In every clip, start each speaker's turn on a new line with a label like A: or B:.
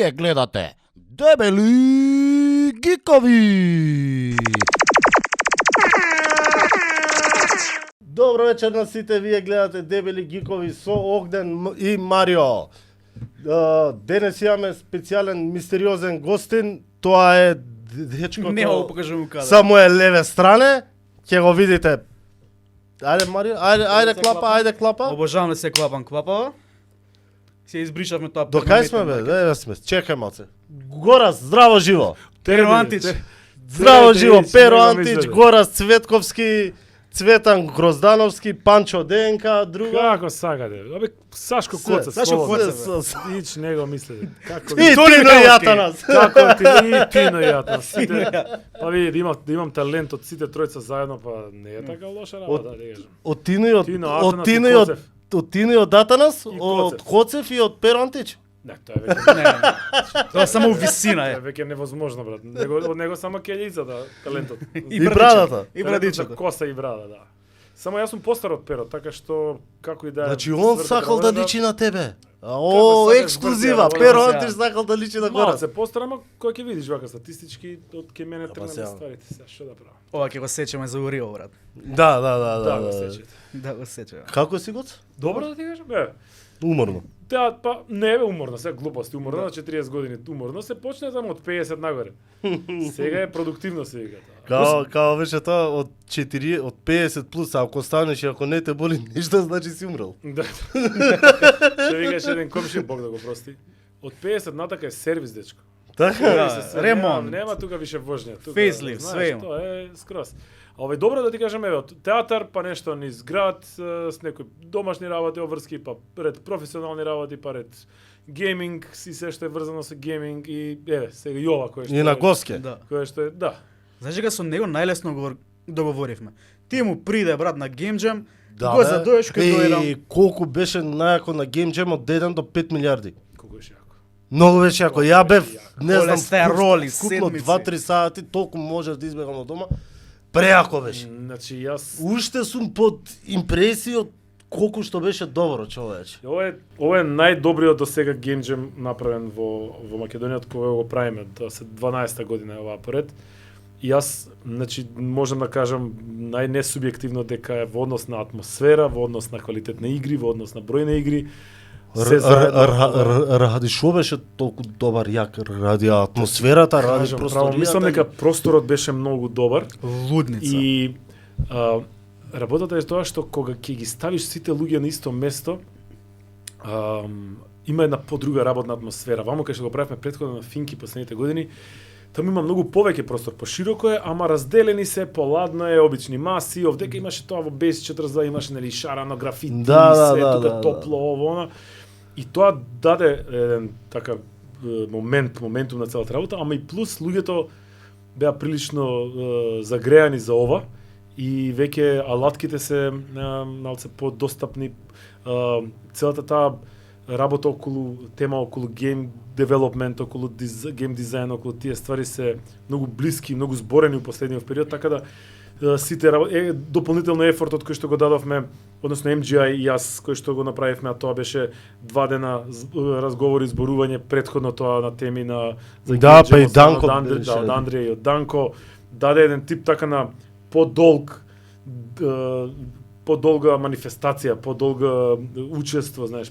A: Вие гледате Дебели гикови!
B: Добро вечер на сите, вие гледате Дебели гикови со Огнен и Марио. Денес имаме специјален мистериозен гостин, тоа е дечкото
C: Не го покажувам каде.
B: са моје леве стране, ќе го видите. Ајде Марио, ајде клапа.
C: Обожавам да се клапам клапава. Се избришавме тоа.
B: До кај сме бе? Еве сме, чекај малце. Горас, здраво живо.
C: Перо Антич.
B: Здраво живо,
D: Цветковски,
B: Перо
D: него
B: Антич,
D: мислеле.
B: Горас Цветковски, Цветан Гроздановски, Панчо Денка, друга.
D: Како сакате? Абе, Сашко Коца,
C: Сашко
D: слободно.
C: Коца, бе.
D: Ич него мислите. Како
B: И
C: Тони
B: Тино
C: Михайловски.
B: Јатанас.
D: Како ти и ти на јатна сите. Па види да имам талент од сите тројца заедно, па не е така лоша работа, да кажам.
B: Од Тино и од
D: Тино,
B: од
D: Атанас
B: Тино
D: и
B: и од
D: Коцев.
B: од Тино и од Атанас,
D: И
B: од
D: Коцев.
B: Коцев и од Перо Антич.
D: Не, тоа е веќе
C: Не. Тоа само у висина
D: тоа е
C: е.
D: веќе невозможно, брат. Од него само кељицата, талентот.
B: И брадата.
C: И
D: Талентот за
C: брадичата.
D: коса и брада, да. Само јас сум постар од Перо, така што како и да е.
B: Значи он
D: свртата
B: сакал да
D: работа,
B: личи на тебе.
D: Како
B: О,
D: сакаш
B: ексклузива.
D: брзо,
B: Перо
C: сега.
B: Антич сакал да личи на Горас.
D: Малце постар, ама кој ќе видиш вака статистички од ке мене тргнат
B: сега.
D: стварите, сега што да правам.
C: Ова ќе го сечеме за Урио, брат.
B: Да.
D: Да, го сечете.
C: Да го сечеме.
B: Како си гоц?
D: Добро да ти кажам, бе.
B: Уморно.
D: Теа па не е уморно, сега глупости, уморно на 40 години, уморно се почне таму од 50 нагоре. Сега е продуктивно се вика тоа.
B: Као беше тоа од 4 од 50 плюс, а ако станеш и ако не те боли ништо, значи си умрел.
D: Да. Што викаш еден комши, Бог да го прости. Од 50 натака е сервис, дечко.
B: Така?
C: Да.
D: Се све,
C: ремонт.
D: Нема тука више вожња. Тука,
C: Facelift,
D: знаеш,
C: све има.
D: Тоа е скроз. А овој добро да ти кажам, еве, од театар, па нешто низ град, с некои домашни работи обврски, па пред професионални работи, па ред гейминг, си се што е врзано со гейминг и еве, сега и ова кој што
B: И на
D: е,
B: госке.
C: Да.
D: кој што е, да.
C: Знаеш дека со него најлесно договоривме. Ти му приде брат на Game Jam,
B: Да,
C: го
B: бе.
C: задоеш кај дојдам.
B: Колку беше најако на Game Jam од 1 до 5 милиарди.
D: Колку беше јако.
B: Многу беше ако ја бев, не знам,
C: Холестероли,
B: вкупно
C: седмици.
B: 2-3 сати, толку можев да избегам од дома. Преако беше.
D: Значи јас
B: Уште сум под импресија од колку што беше добро, човече.
D: Ова е најдобриот до сега Game Jam направен во Македонија од кога го правиме, тоа се 12-та година е оваа поред. И јас, значи, можам да кажам најнесубјективно дека е во однос на атмосфера, во однос на квалитет на игри, во однос на број на игри. Се заедно.
B: Ради шо беше толку добар, јак, ради атмосферата, ради
D: Кажам, право,
B: просторијата.
D: мислам дека просторот беше многу добар
C: Лудница.
D: и работата е тоа што кога ќе ги ставиш сите луѓе на исто место, има една подруга работна атмосфера. Вамо кај што го правевме претходно на Финки последните години, таму има многу повеќе простор, пошироко е, ама разделени се, поладно е, обични маси, овдека имаше тоа во Base 42, имаше нели шарано графити,
B: Да,
D: се
B: да,
D: тука
B: да,
D: топло, ово, она. И тоа даде еден така моментум на целата работа, ама и плюс луѓето беа прилично загреани за ова и веќе алатките се малце подостапни, целата таа работа околу тема околу гейм девелопмент, околу гейм дизајн, околу тие ствари се многу блиски, многу зборени во последниот период, така да сите дополнително ефортот кој што го дадовме, односно MGI и јас кој што го направивме, а тоа беше 2 дена разговори, зборување претходно тоа на теми на за
B: Да,
D: Game
B: па и
D: Jam од страна
B: Данко
D: од Андре,
B: беше.
D: да, од Андреја и од Данко даде еден тип така на подолг подолга манифестација, подолга учество, знаеш,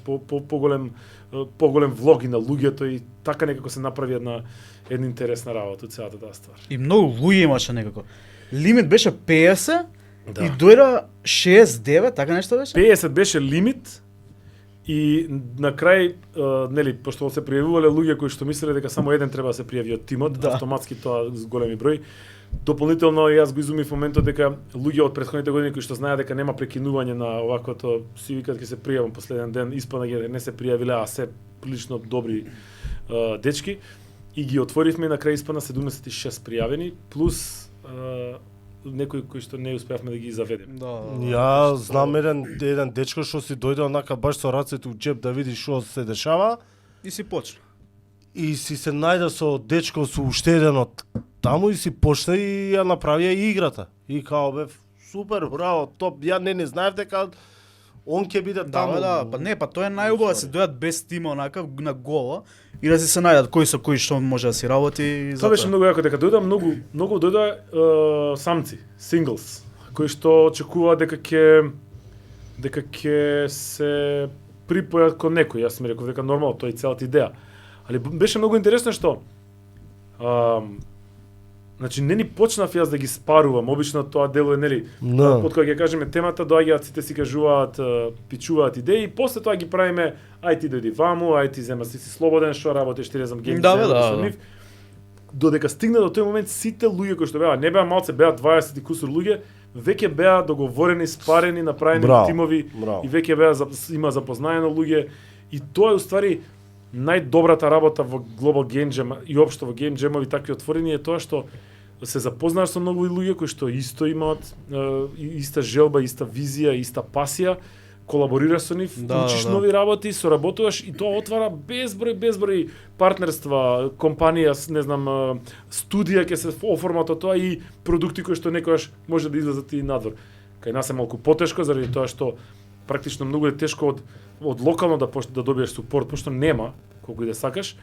D: поголем влог и на луѓето и така некако се направи една интересна работа од целата таа ствар.
C: И многу луѓе имаше некако. Лимит беше 50
D: Да.
C: и дојра 69, така нешто беше?
D: 50 беше лимит и на крај, нели, пошто се пријавувале луѓе кои што мислеле дека само еден треба да се пријави од тимот,
C: Да.
D: автоматски тоа с големи број. Дополнително јас го изумив моментот дека луѓе од претходните години кои што знаеа дека нема прекинување на оваквото, си викаат ќе се пријавам последен ден, испадна ги не се пријавиле, а се прилично добри дечки и ги отворивме и на крај испадна 76 пријавени плюс некои кои што не успеавме да ги заведеме.
C: Да.
B: Ја знам еден дечко што си дојде онака баш со рацете у џеб да види што се дешава
C: И си почна.
B: и си се најде со дечко со уште еден од таму и си почна и ја направија и играта. И као бев супер, браво, топ. Ја не знаев дека он ќе биде таму.
C: Да, па не, па тоа е најубаво да се дојат без тима онака на гола и да се најдат кој со кој што може да си работи и
D: Тоа беше многу јако, дека дојда многу дојда самци, singles, кои што очекуваат дека ќе се припојат кон некој. Јас ми реков дека нормално, тоа е целата идеја. Али беше многу интересно што значи не ни почнав јас да ги спарувам, обично тоа дело е нели,
B: Да.
D: под кога ќе кажеме темата, доаѓаат сите си кажуваат, пичуваат идеи и после тоа ги правиме, ај ти дојди ваму, ај ти зема си слободен, што работиш, ти не знам гейм
C: Да, бе,
D: дизајнер,
C: да,
D: со
C: да.
D: нив. Додека стигна до тој момент сите луѓе кои што беа, не беа малце, беа 20 и кусур луѓе, веќе беа договорени, спарени, направени
B: Браво,
D: тимови
B: браво.
D: и веќе беа има запознаено луѓе и тоа е уствари најдобрата работа во Global Game Jam и општо во Game Jam-ови такви отворени е тоа што се запознаш со многу луѓе кои што исто имаат иста желба, иста визија, иста пасија, колаборираш со нив,
C: Да,
D: учиш
C: да.
D: нови работи, соработуваш и тоа отвара безброј партнерства, компанија, не знам, студија ќе се оформат од тоа и продукти кои што некогаш може да излезат и надвор. Кај нас е малку потешко заради тоа што практично многу е тешко од локално да добиеш супорт, пошто нема колку и да сакаш.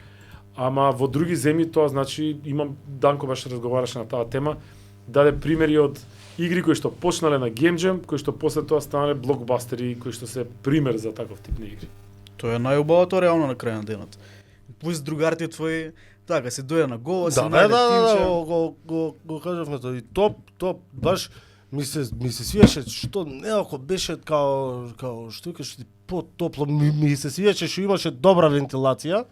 D: Ама во други земји тоа значи, имам Данко баш разговараше на таа тема, даде примери од игри кои што почнале на Game Jam, кои што после тоа станале блокбастери, кои што се пример за таков тип на игри.
C: Тоа е најубавото реално на крај на денот. Пусть другарите твои така се дојде на гол, се
B: Да,
C: најде
B: да,
C: тимче.
B: го кажавме тоа и топ, баш ми се свиеше што неако беше као што викаш ти потопло, ми се свиеше што имаше добра вентилација.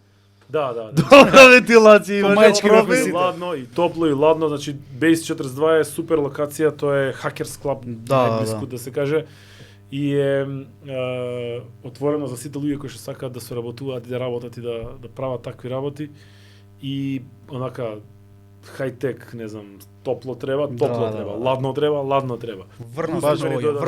D: Да.
B: Добра вентилација имаше.
C: мајчки
B: во
C: во
B: профил.
C: весите.
D: Ладно и топло и ладно, значи Base 42 е супер локација, тоа е Hackers Club,
C: Да,
D: најблиску
C: да.
D: да се каже. И е отворено за сите луѓе кои што сакаат да соработуваат и да работат и да прават такви работи. И онака хајтек, не знам, топло треба,
C: Да,
D: ладно треба.
C: Врна
B: Баш-
C: се
B: баш-
C: врна.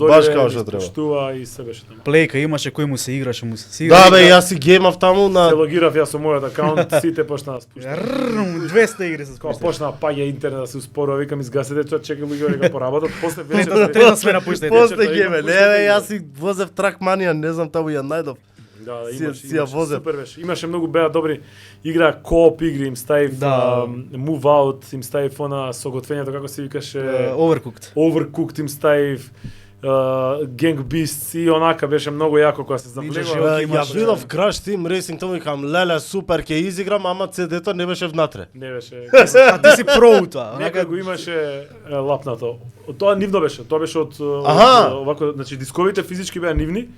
B: баш као што треба.
D: Штува и се беше таму.
C: Плейка имаше кој му се играше, му се
B: Да бе, јас си геймав таму на
D: Се логирав јас со мојот акаунт, сите почнаа да спуштаат.
C: 200 игри се
D: Кога
C: спушташ.
D: почнаа паѓа интернет да се успорува, викам изгасете тоа, чекај луѓе дека поработат, после вечер
C: Трета смена пуштајте.
B: после
D: вечерта
B: гейме.
D: имам
B: Не
D: пуштите
B: бе,
D: игри.
B: јас си возев Trackmania, не знам таму ја најдов.
D: Да,
B: Си
D: имаше
B: ја возев.
D: супер беше. Имаше многу беа добри игра, кооп игри, им ставив
C: Да.
D: Move Out, им ставив она со готвењето како се викаше
C: Overcooked.
D: Overcooked им ставив Gang Beasts и онака беше многу јако кога се
C: Ninja
D: заблегува.
C: Jockey
B: Ја
C: имаше.
B: видов Crash Team Racing, таму викам, леле, супер, ќе изиграм, ама CD-то не беше внатре.
D: Не беше.
C: А ти си про тоа.
D: Нека го имаше лапнато. Тоа нивно беше, тоа беше од
B: Аха.
D: овако, значи дисковите физички беа нивни.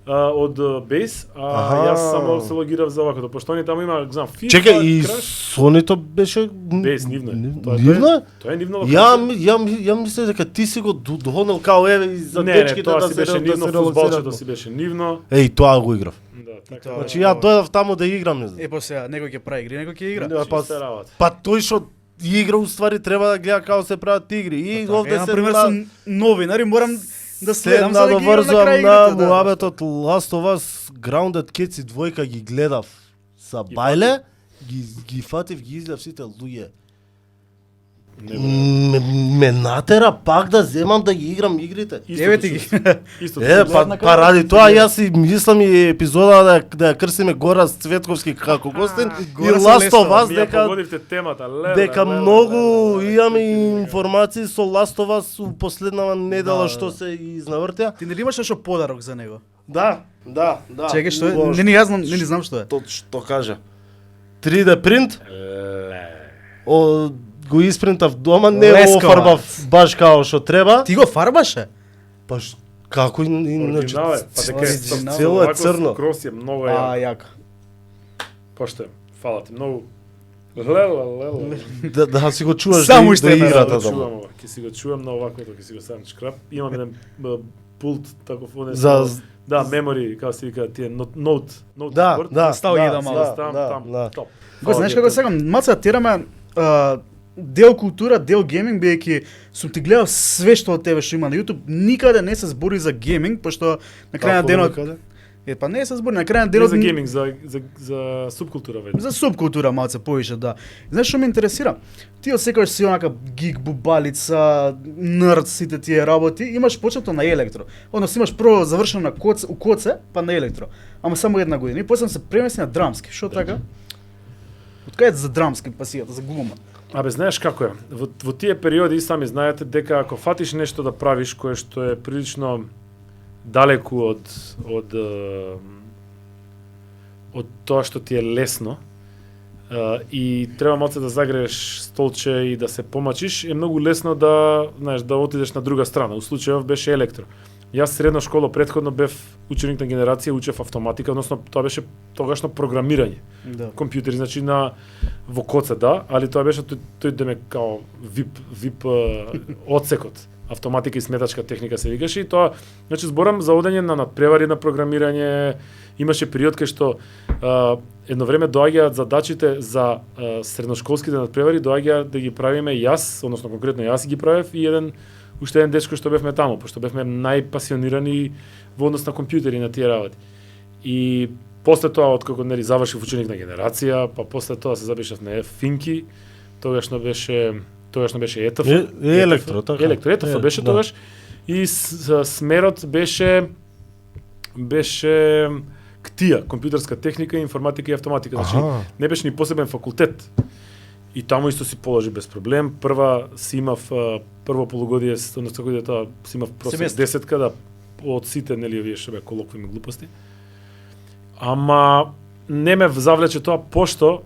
D: Од Base,
B: Аха.
D: јас само се логирав за овакото, пошто они таму има, знам, FIFA,
B: Чекај, и
D: Crash,
B: Сонито беше...
D: Base нивно е.
B: Нивно е?
D: Тоа е нивно
B: Ја мислев дека ти си го донел као еве и за
D: не,
B: дечките
D: тоа
B: да
D: си
B: се
D: беше нивно,
B: релаксираат.
D: фудбалчето си беше нивно.
B: Еј, тоа го играв.
D: Да, така.
C: тоа.
B: Значи ја дојдов таму да играм, не знам.
C: Па сега, некој ќе прави игри, некој ќе игра.
B: Не, па,
D: Чиста работа.
B: па тој што игра уствари треба да гледа како се прават игри. И
C: Така,
B: овде
C: ја,
B: се
C: например, сум новинари, морам да
B: се
C: следам за да ги играм на
B: надоврзувам
C: крај
B: на
C: игрите. Да.
B: муабетот Last of Us Grounded Cats и двојка ги гледав са бајле, ги фатив, ги излев сите луѓе. Ме натера пак да земам да ги играм игрите.
C: Еве ти ги.
D: Исто.
B: Па ради тоа јас и мислам и епизода да ја крстиме Гора Цветковски како гостин и
C: Гора
B: Last of
C: Селестова,
B: Us
D: Ми ја
B: дека
D: погодивте темата, леле.
B: дека
D: леле,
B: многу
D: леле,
B: имаме
D: леле.
B: информации со Last of Us у последнава недела
C: Да,
B: што
C: да.
B: се изнавртеа.
C: Ти нели имаш нешто подарок за него?
B: Да.
C: Чекај, што е?
B: Убаво
C: Не, јас знам, не знам што е.
B: што кажа. 3D принт,
D: Леле.
B: го испринтав дома, не го
C: Лескавац.
B: офарбав баш као што треба.
C: Ти го фарбаше?
B: Па како иначе
D: Оригинал е, па дека е
C: Оригинал.
B: цело е
D: овако
B: црно.
D: Крос е многу
C: А,
D: ја.
C: јако.
D: Поштојам. Фала ти многу. Леле.
B: Да си го чуваш
C: Само
B: да
C: што е
B: играта
D: Ќе
B: таму.
D: чувам ова, ќе си го чувам на оваквото, ќе си го ставам шкрап. Имам еден пулт таков оне
B: За
D: да, мемори, како се вика, тие ноут
B: да,
D: спорт.
B: да,
C: Став ги да малку.
D: Ставам
B: да,
D: там.
B: да.
D: Топ.
C: Го знаеш како сакам, маца тераме дел култура, дел гейминг, бидејќи сум ти гледал све што од тебе што има на YouTube, никаде не се збори за гейминг, пошто на крај на денот Па не се збори на крај на
D: Не
C: денот
D: за гейминг, за субкултура вели.
C: за субкултура малце повише, да. Знаеш што ме интересира? Ти од секогаш си онака гик, бубалица, нерд, сите тие работи, имаш почнато на електро. Односно имаш прво завршено на у коце, па на електро. Ама само една година. И после се премести на драмски. Што така? Од кај за драмски пасијата, за глума?
D: Абе, знаеш како е? Во тие периоди и сами знаете дека ако фатиш нешто да правиш кое што е прилично далеку од тоа што ти е лесно и треба малце да загрееш столче и да се помачиш, е многу лесно да, знаеш, да отидеш на друга страна. У случајов беше електро. Јас средна школа претходно бев ученик на генерација, учев автоматика, односно тоа беше тогашно програмирање.
C: Да.
D: Компјутери, значи во коце, да, али тоа беше тој да ме као вип одсекот. Автоматика и сметачка техника се викаше и тоа, значи зборам за одење на надпревари на програмирање. Имаше период кај што едно време доаѓаат задачите за средношколските надпревари, доаѓаат да ги правиме јас, односно конкретно јас ги правев и уште еден дечко што бевме таму, пошто бевме најпасионирани во однос на компјутери на тие работи. И после тоа, откако нели завршив ученик на генерација, па после тоа се запишав на Финки, тогашно беше ЕТФ.
B: Електро, така.
D: ЕТФ беше
B: да.
D: тогаш. И смерот беше КТИА, компјутерска техника, информатика и автоматика. Значи, не беше ни посебен факултет. И таму исто си положи без проблем. Си имав прво полугодие, односно годината си имав просек 10 да од сите, нели, овие што беа колоквими глупости. Ама не ме завлече тоа, пошто,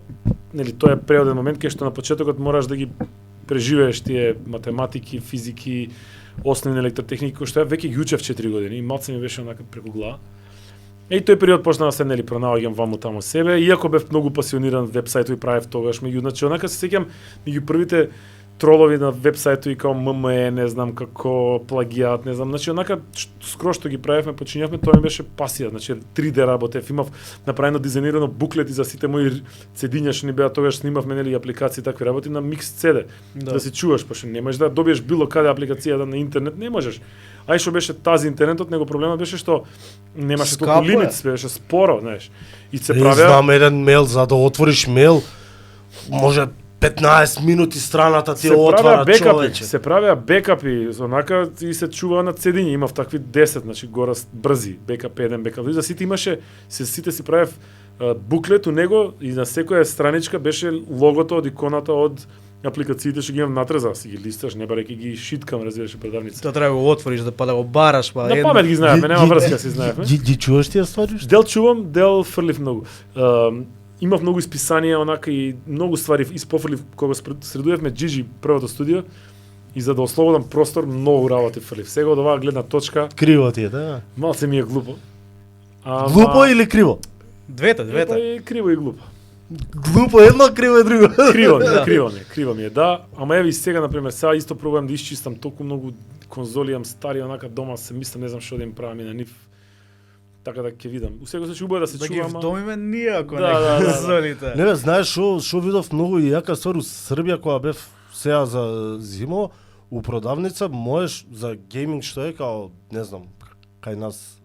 D: нели, тоа е преоден момент кај што на почетокот мораш да ги преживееш тие математики, физики, основни електротехники, кои што ја веќе ги учев 4 години и малце ми беше онака преку глава. И тој период почна да се нели пронаоѓам ваму таму себе, иако бев многу пасиониран вебсајтови правев тогаш, значи онака се сеќам меѓу првите тролови на вебсајтови као ММЕ, не знам како плагиат, не знам, значи онака скроз што ги правевме, почињавме, тоа ми беше пасија, значи 3D работев, имав направено дизајнирано буклети за сите мои CD-ња што ни беа тогаш, снимавме нели апликации такви работи на микс CD, да си чуваш, пошто не можеш да добиеш било каде апликацијата на интернет, не можеш. Ај што беше тази интернетот, него проблемот беше што немаше толку лимит, беше споро, знаеш. И се правеа...
B: Знам еден мејл, за да отвориш мејл, може 15 минути страната ти отвара човече.
D: Се правеа бекапи, онака и се чуваа на CD-ња, имав такви 10, значи гора брзи, бекап 1, бекап 2, за сите имаше, сите си правев буклет у него и на секоја страничка беше логото од иконата од апликациите што ги имам натре, за да си ги листаш, не бареки ги шиткам, разбираш, предавница.
C: Тоа треба да го отвориш, да па да го бараш, па
D: на памет ги знаеме, нема врска си знаеме.
B: Ги чуваш тие ствари?
D: Дел чувам, дел фрлив многу. Имав многу исписанија, онака и многу ствари испофрлив кога средувевме Джиджи првото студио и за да ослободам простор, многу работи фрлив. Сега од оваа гледна точка,
B: Криво ти е, да.
D: малце ми е глупо.
B: Глупо или криво?
C: Двете.
D: И криво и глупо.
B: Глупо едно, криво е друго.
D: Криво ми е, да. Ама еве и сега, например, сега исто пробувам да исчистам толку многу конзоли, имам стари онака дома, се мислам, не знам што да им правам и на нив. Така да ќе видам. У секој случај убаво да се
C: да
D: чува,
C: ги вдомиме ние ако
D: Да.
C: конзолите.
B: Не бе, знаеш што видов многу јака ствар у Србија кога бев сега за зимо, у продавница можеш за гейминг што е као, не знам, кај нас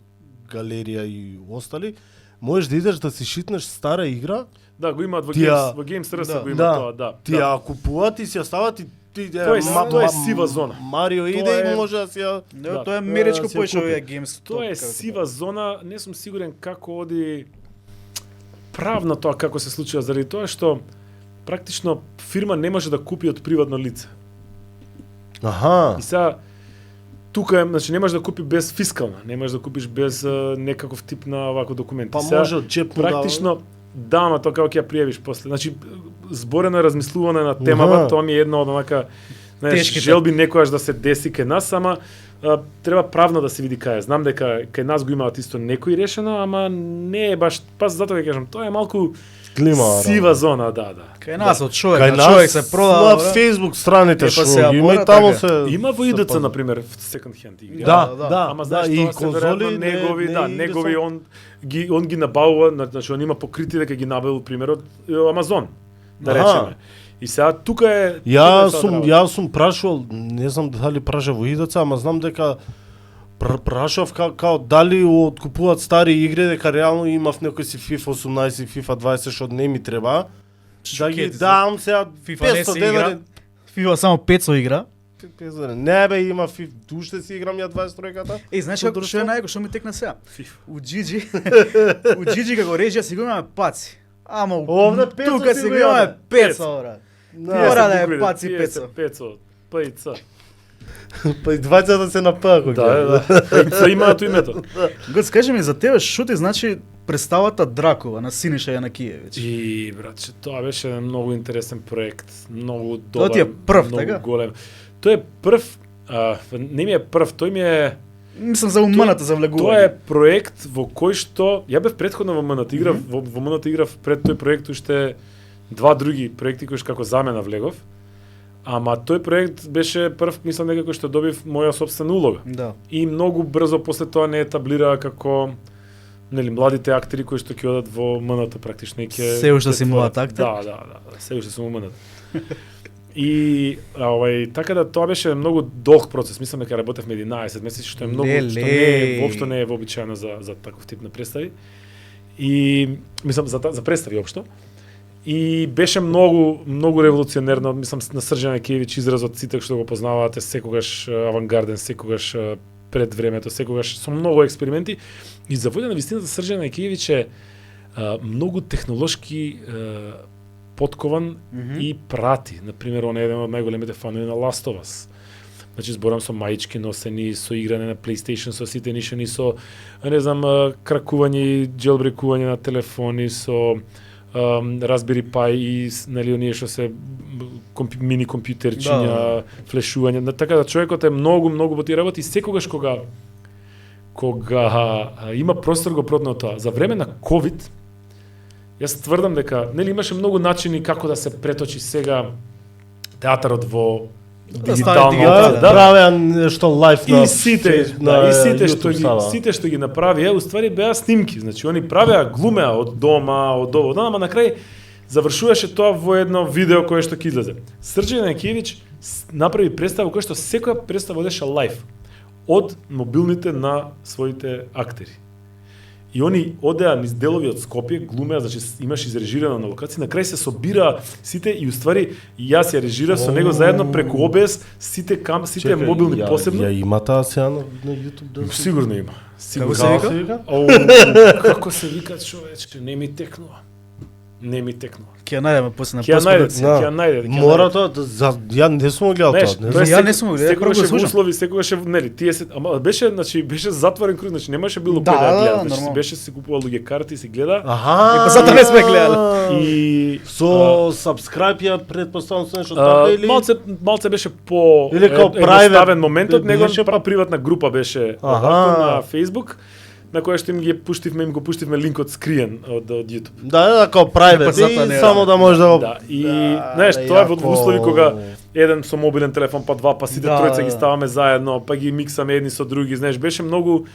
B: галерија и остали, можеш да идеш да си шитнеш стара игра.
D: Да, го имаат во Games RS го има тоа, да.
B: Тие ја купуваат и си ја стават и
D: Тоа е сива зона.
B: Марио иде и може да си ја...
C: Да, тоа е меречко поише овие Games.
D: Тоа е сива зона, не сум сигурен како оди правно тоа како се случува, заради тоа што практично фирма не може да купи од приватно лице.
B: Аха.
D: И сега тука е, значи не можеш да купи без фискална, не можеш да купиш без некаков тип на вако документи.
B: Па може од джеп
D: практично да, ама тоа како ќе ја пријавиш после. Значи зборено е размислуване на темава, тоа ми е една од онака, знаеш, желби некојаш да се деси кај нас, ама треба правно да се види кај. Знам дека кај нас го имаат исто некои решено, ама не е баш, па затоа ќе кажам, тоа е малку сива зона, да.
C: Кај нас од човек,
B: кај
C: човек се продава
B: на Facebook страните што
C: има
B: и таму се
D: има во ИДЦ на пример second hand игри.
B: Да,
D: ама знаеш
B: и
D: тоа се
B: конзоли
D: негови он ги набавува, значи он има покрити дека ги набавил пример од Амазон, да речеме. И сега тука е
B: Јас сум прашувал, не знам дали праша во ИДЦ, ама знам дека прашав као дали откупуваат стари игри, дека реално имав некој си FIFA 18, FIFA 20 што не ми треба. Да ги
C: Шокети се.
B: дам сега
C: FIFA не
B: 500
C: се игра.
B: денари.
C: FIFA само 500 игра.
B: 500 денари. Не бе, има FIFA, уште си играм ја 23-ката.
C: Знаеш
B: Со
C: како што е
B: друштво?
C: што ми текна сега?
D: FIFA.
C: У Джиджи, у Джиджи како режија си го имаме паци. Ама
B: Овде 500
C: тука
B: си
C: си
B: го
C: го имаме
B: имаме.
C: 500, брат. Мора да е паци 500.
D: 500. Пајца.
B: Па и двајцата се напаа кога.
D: Да. Пајца имаат името.
C: Гоц, кажи ми за тебе, што ти значи представата Дракова на Синиша Јанакиевиќ?
D: И братче, тоа беше еден многу интересен проект, многу добар.
C: Тоа ти е прв,
D: многу
C: така?
D: голем. Тој е прв, не ми е прв, тој ми е
C: Мислам за уманата за влегување.
D: Тоа е проект во кој што ја бев претходно во МНТ играв, во МНТ играв пред тој проект уште два други проекти кои што како замена влегов. Ама тој проект беше прв, мислам некако што добив моја собствена улога.
C: Да.
D: И многу брзо после тоа не етаблира како нели младите актери кои што ќе одат во МНТ практично и ќе
C: Се уште си
D: ќе
C: млад
D: твојат-
C: актер?
D: Да, се уште сум во МНТ. И така да тоа беше многу долг процес. Мислам дека работевме 11 месеци, што е многу
C: Леле.
D: што не е воопшто не е вообичаено за таков тип на представи. И мислам за представи општо. И беше многу револуционерно, мислам на Срđan Јанакиевиќ изразот сите што го познавате, секогаш авангарден, секогаш пред времето, секогаш со многу експерименти. И за војда на вистината Срđan Јанакиевиќ е многу технолошки подкован и прати. Например, он е еден од најголемите фанови на Last of Us. Значи, зборам со маички носени, со играње на PlayStation, со сите нишани, со, не знам, кракување и джелбрекување на телефони, со Raspberry Pi и нели оние што се мини компјутерчиња, флешување. Така да човекот е многу во тие работи и секогаш кога има простор го протно тоа. За време на COVID јас тврдам дека нели имаше многу начини како да се преточи сега театарот во дигитално.
C: дигитален,
B: Правеа нешто лайф на
D: И сите што ги направија, уствари беа снимки. Значи они правеа, глумеа од дома, од ово, ама на крај завршуваше тоа во едно видео кое што ќе излезе. Срđan Јанакиевиќ направи представа која што секоја представа одеше лайф од мобилните на своите актери. И они одеа низ делови од Скопје, глумеа, значи имаш изрежирано на локација, на крај се собира сите и уствари јас ја режирав со него заедно преку OBS сите мобилни посебно.
B: Ја има таа сега на YouTube да се...
D: Сигурно има.
C: Како се
B: Како
C: вика?
D: Како се вика човече, не ми текнува.
C: Ќе ја најдеме после на
D: Ќе ја
C: постпродукција.
B: Да.
D: ќе ја најде.
B: Мора тоа, ја не сум го гледал
D: Знаеш,
B: тоа.
D: тоа
C: Ја не сум го гледал,
D: секогаш
C: прво го
D: е во
C: слушам.
D: услови, секогаш е нели, тие се, ама беше затворен круг, значи немаше било
C: Да,
D: кој да ја
C: да,
D: гледа, значи
C: нормално.
D: беше се купува луѓе карти, се гледа.
B: Аха.
C: па затоа не сме гледали.
D: И
B: Со subscribe ја предпоставам со нешто така или
D: малце беше по
B: Или као
D: едноставен
B: private
D: моментот, него
B: беше
D: приватна група беше
B: Аха.
D: овако на Facebook, на која што им го пуштивме линкот скриен од YouTube.
B: Да, како private
C: Па затоа не
B: и
C: е.
B: само да може да го
D: Да, и
B: Да,
D: знаеш,
B: да,
D: тоа е во
B: јако.
D: услови кога еден со мобилен телефон, па два, па сите
C: Да,
D: тројца
C: да,
D: ги
C: да.
D: ставаме заедно, па ги миксаме едни со други, знаеш, беше многу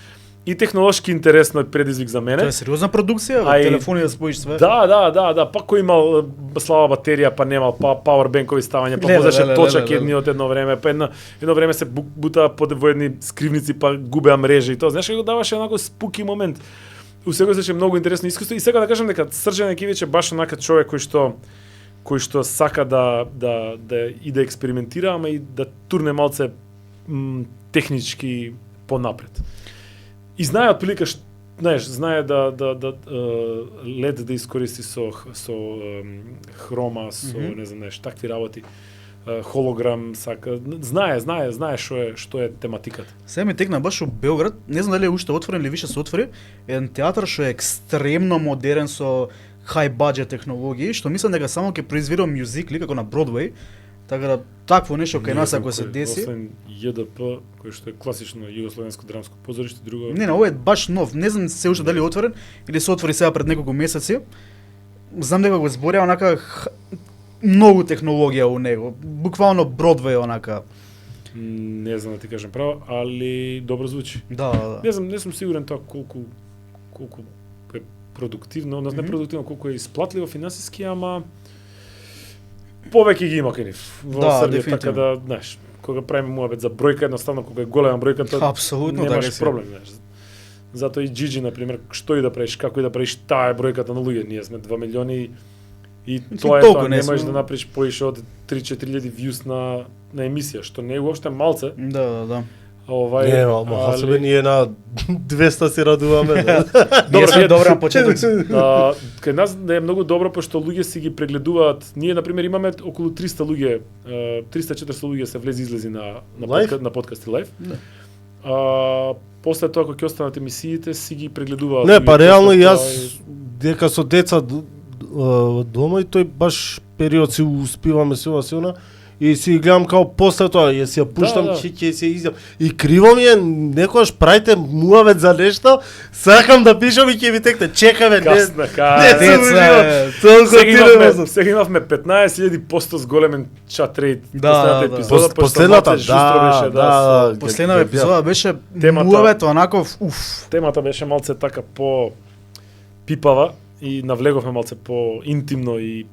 D: и технолошки интересно предизвик за мене.
C: Тоа е сериозна продукција, во
D: Ај,
C: телефони да споиш све.
D: Да, па кој имал слаба батерија, па немал, па пауербанкови ставања, па
C: Леле,
D: возеше
C: леле,
D: точак
C: леле,
D: едни од едно време, па едно време се бутаа во едни скривници, па губеа мрежа и тоа, знаеш, го даваше онако спуки момент. У секој случај многу интересно искуство и сега да кажам дека Срđan Јанакиевиќ е баш онака човек кој што сака да и да експериментира, ама и да турне малце технички понапред. И знае отприлика знае да LED да искористи со хрома, со не знам нешто, такви работи. Холограм сака. Знае што е тематиката.
C: Сега ми текна баш у Белград, не знам дали е уште отворен или више се отвори, еден театар што е екстремно модерен со high budget технологии, што мислам дека само ќе произведува мюзикли како на Бродвеј, така да такво нешто кај нас ако се деси.
D: Освен JDP, кој што е класично југословенско драмско позориште, друго.
C: Не, ова е баш нов. Не знам се уште дали е отворен или се отвори сега пред неколку месеци. Знам дека го зборија онака многу технологија у него. Буквално Бродвеј онака.
D: Не знам да ти кажам право, али добро звучи.
C: Да.
D: Не сум сигурен тоа колку е продуктивно, односно не продуктивно, колку е исплатливо финансиски, ама повеќе ги има кај нив во
C: Да,
D: Србија,
C: дефинитивно.
D: така да, знаеш, кога правиме муабет за бројка, едноставно кога е голема бројката,
C: Апсолутно
D: немаш
C: така си.
D: проблем, знаеш. Затоа и Gigi, например, што и да правиш, како и да правиш, таа е бројката на луѓе. Ние сме 2 милиони и тоа е
C: толку
D: тоа,
C: не
D: не можеш
C: сме.
D: да направиш поише од 3-4 илјади views на емисија, што не е уопште малце.
C: Да.
D: Овај,
B: Не, ма себе ние на 200 се радуваме. Да.
C: Ние сме добро на почеток.
D: Кај нас да е многу добро пошто луѓе си ги прегледуваат. Ние на пример имаме околу 300 луѓе, 300-400 луѓе се влези излези на
B: Live?
D: на подкасти лайв.
C: Да.
D: После тоа кога ќе останат емисиите си ги прегледуваат.
B: Не,
D: луѓе,
B: па реално
D: после
B: и
D: тоа
B: јас дека со деца дома и тој баш период си успиваме се ова силна и си ги гледам као после тоа, ја си ја пуштам,
D: Да.
B: ќе се изјам. И криво ми е, некојаш правите муавет за нешто, сакам да пишам и ќе ми текне, чекаме,
D: Касно,
B: не
D: касно.
B: се ужива. Толку
D: Сега
B: ти
D: имавме, сега имавме 15.000 поsto зголемен чат рейт.
C: Да,
D: последната
C: да.
D: епизода, пошто
B: Последната,
D: Мате жустро беше,
B: да.
C: Последната епизода беше
D: Темата-
C: муавет онаков, уф.
D: темата беше малце така по пипава и навлеговме малце по интимно и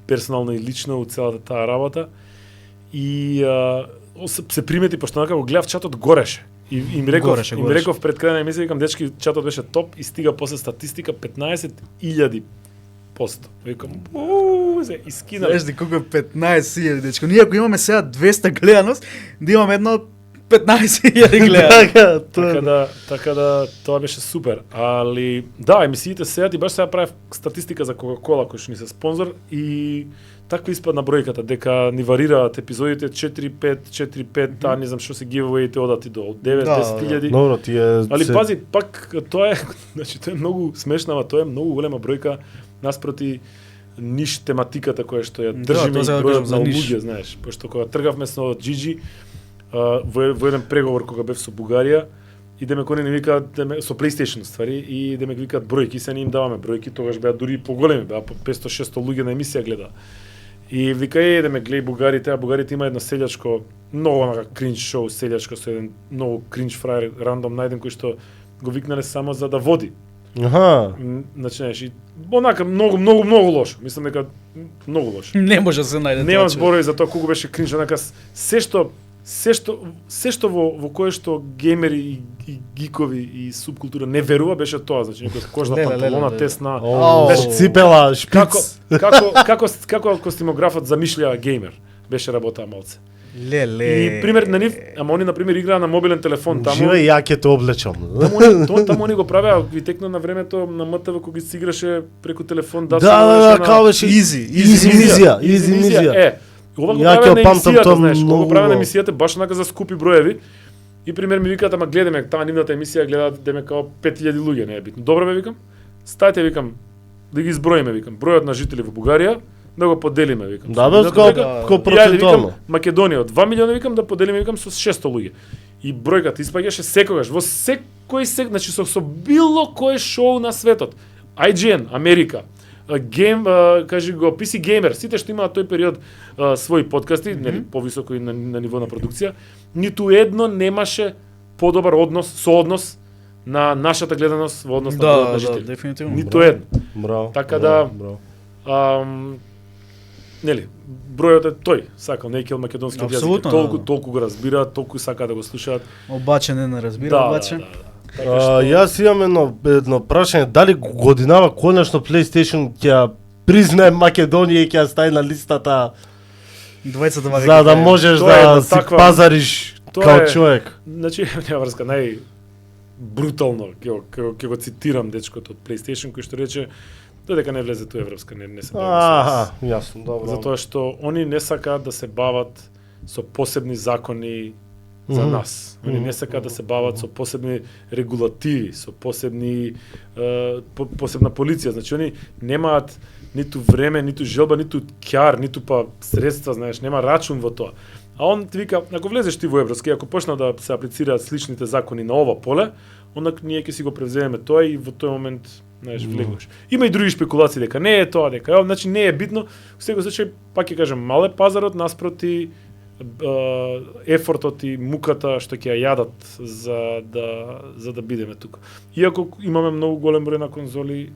D: персонално и лично у целата таа работа. И се примети пошто онака го гледав чатот гореше. И ми реков,
C: Гореше.
D: и ми реков пред крај на емисија, викам дечки чатот беше топ и стига после статистика 15.000 поsto. Викам, се искина.
C: Знаеш ли колку е 15.000 дечко? Ние ако имаме сега 200 гледаност, да имаме едно 15.000 гледаност.
D: Така да тоа беше супер. Али да, емисиите сега ти баш сега правев статистика за Coca-Cola кој што ни се спонзор и таква испадна бројката дека ни варираат епизодите 4-5, 4-5, таа не знам што се giveaway-ите одат и до 9-10 илјади.
B: Добро, ти е...
D: Али пази, пак тоа е, значи тоа е многу смешно, ама тоа е многу голема бројка наспроти ниш тематиката која што ја држиме
C: тоа
D: и
C: сега да
D: бројот
C: кажам за
D: на
C: ниш.
D: луѓе, знаеш, пошто кога тргавме со Gigi, во еден преговор кога бев со Бугарија, и демек они ни викаат со PlayStation ствари и демек викаат бројки, се не им даваме бројки, тогаш беа дури и поголеми, беа по 500-600 луѓе на емисија гледа. И вика демек гледај бугарите, а бугарите има едно селјачко, многу онака кринч шоу селјачко со еден многу кринч фраер рандом најден кој што го викнале само за да води.
B: Аха.
D: Значи, знаеш, и онака многу лошо. Мислам дека многу лошо.
C: Не може да се најде.
D: Немам
C: тоа, че-
D: зборови за тоа колку беше кринж, онака се што во кое што геймери и гикови и субкултура не верува беше тоа, значи некој кожна
C: Леле,
D: панталона
C: леле.
D: тесна.
B: О,
D: Беше
B: ципела, шпиц.
D: Како костимографот замишља геймер беше работа малце.
C: Леле.
D: И пример на нив, ама они на пример играа на мобилен телефон таму.
B: Живе ја ќе те облечам.
D: Таму они го правеа, ви текна на времето на МТВ кога се играше преку телефон
B: Да,
D: беше на-
B: као беше
C: Изи,
B: Изи.
D: Е, ова го
B: Ја
D: правеа
B: ќе
D: на
B: памтам
D: емисијата,
B: тоа
D: знаеш, ова го
B: многу
D: правеа на
B: убаво.
D: емисијата баш онака за скупи броеви. И пример ми викаат, ама гледаме, таа нивната емисија гледаат деме као 5000 луѓе, не е битно. Добро бе, викам. Стајте, викам, да ги изброиме, викам, бројот на жители во Бугарија, да го поделиме, викам.
B: Да, бе,
D: Со
B: како
D: дека-
B: како
D: И ајде, викам,
B: процентуално.
D: Македонија од 2 милиона, викам, да поделиме, викам, со 600 луѓе. И бројката испаѓаше секогаш, во значи со било кој шоу на светот. IGN, Америка, кажи го, PC Gamer, сите што имаат тој период своји подкасти, нели, повисоко и на ниво на продукција, ниту едно немаше подобар сооднос на нашата гледаност во однос на бројот на
C: Да,
D: жители.
C: дефинитивно.
D: Ниту едно.
B: Браво.
D: Така
B: браво,
D: да-
B: браво.
D: Нели, бројот е тој, сакал некел македонски јазик,
C: Апсолутно,
D: толку го разбираат, толку сака да го слушаат.
C: Обаче не разбира, обаче.
D: Така што
B: Јас имам едно прашање, дали годинава конечно PlayStation ќе признае Македонија и ќе ја стави на листата
C: Двајцата вака.
B: за да можеш
D: Тоа е
B: да
D: една
B: си
D: таква-
B: пазариш
D: тоа
B: као
D: е-
B: човек.
D: Значи, нема врска, брутално ќе го цитирам дечкото од PlayStation кој што рече додека не влезе тоа европска не се бавим
B: Аха, јасно, добро.
D: затоа што они не сакаат да се бават со посебни закони за
B: Мгм.
D: нас. Они не сакаат да се бават со посебни регулативи, со посебни посебна полиција. Значи они немаат ниту време, ниту желба, ниту ќар, ниту па средства, знаеш, нема рачун во тоа. А он ти вика, ако влезеш ти во европски, ако почна да се аплицираат сличните закони на ова поле, onda ние ќе си го превземеме тоа и во тој момент, знаеш, влегуваш. Има и други шпекулации дека не е тоа, дека значи не е битно. Во секој случај пак ќе кажам, мал е пазарот наспроти ефортот и муката што ќе ја јадат за да бидеме тука. Иако имаме многу голем број на конзоли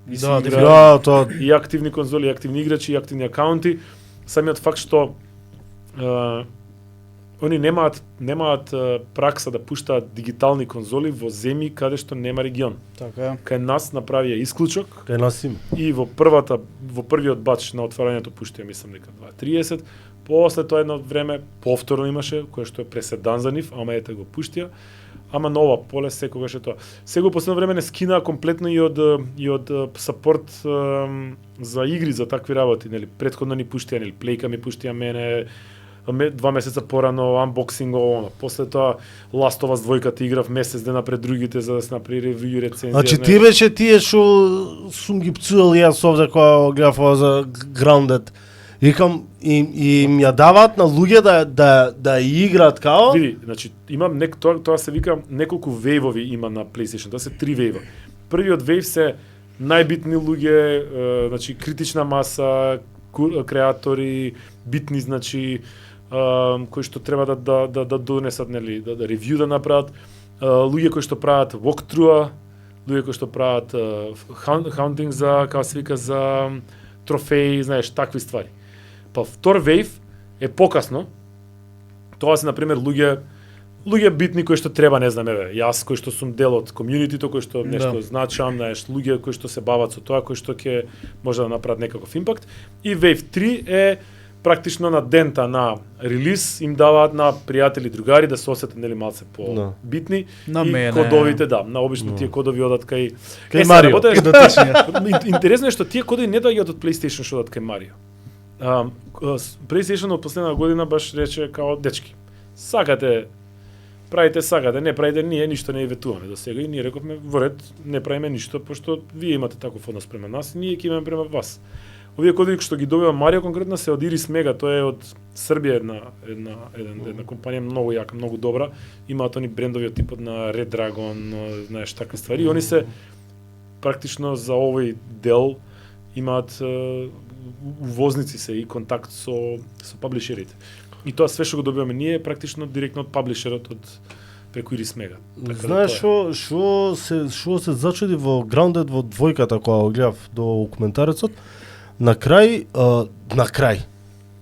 D: и се
C: Да,
D: играат,
B: Да, тоа
D: и активни конзоли, и активни играчи, и активни акаунти, самиот факт што они немаат пракса да пуштаат дигитални конзоли во земји каде што нема регион.
C: Така е.
D: Кај нас направија исклучок
B: Кај нас има.
D: и во првиот бач на отварањето пуштија, мислам дека 2:30. После тоа едно време повторно имаше, кое што е преседан за нив, ама ете го пуштија. Ама нова поле секогаш е тоа. Сега последно време не скинаа комплетно и од сапорт за игри за такви работи, нели? Претходно ни пуштија, нели? Плейка ми пуштија мене 2 месеца порано анбоксинг, после тоа Last of Us 2 играв месец дена пред другите за да се направи ревју рецензија.
B: Значи ти беше тие што сум ги пцуел јас овде кога гледав ова за Grounded. Викам и им ја даваат на луѓе да играат као.
D: Види, значи имам тоа се вика неколку вејвови има на PlayStation, тоа се 3 вејва. Првиот вејв се најбитни луѓе, значи критична маса, креатори, битни, значи кои што треба да донесат, нели, да ревју да направат, луѓе кои што прават walkthrough, луѓе кои што прават hunting за, како се вика, за трофеи, знаеш, такви ствари. Па втор вејв е покасно. Тоа се на пример луѓе битни кои што треба, не знам, еве, јас кој што сум дел од комјунитито, кој што нешто значам, знаеш, луѓе кои што се бават со тоа, кои што ќе може да направат некаков импакт. И вејв 3 е практично на дента на релиз им даваат на пријатели, другари да се осетат, нели, малце по битни.
C: На
D: и
C: мене.
D: кодовите, да, на обично тие кодови одат кај
B: Марио.
D: Интересно е што тие кодови не доаѓаат од PlayStation, што одат кај Марио. PlayStation од последна година баш рече као дечки. Сакате, сакате, не правите, ние ништо не ветуваме до сега и ние рековме во ред, не правиме ништо пошто вие имате таков однос према нас и ние ќе имаме према вас. Овие кодови што ги добива Марио конкретно се од Iris Mega, тоа е од Србија една компанија многу јака, многу добра. Имаат они брендови од типот на Red Dragon, знаеш, такви ствари. И они се практично за овој дел имаат увозници се и контакт со паблишерите. И тоа све што го добиваме ние е практично директно од паблишерот преку Iris Mega.
B: Знаеш што се зачуди во Grounded во двојката кога го гледав до коментарецот, на крај,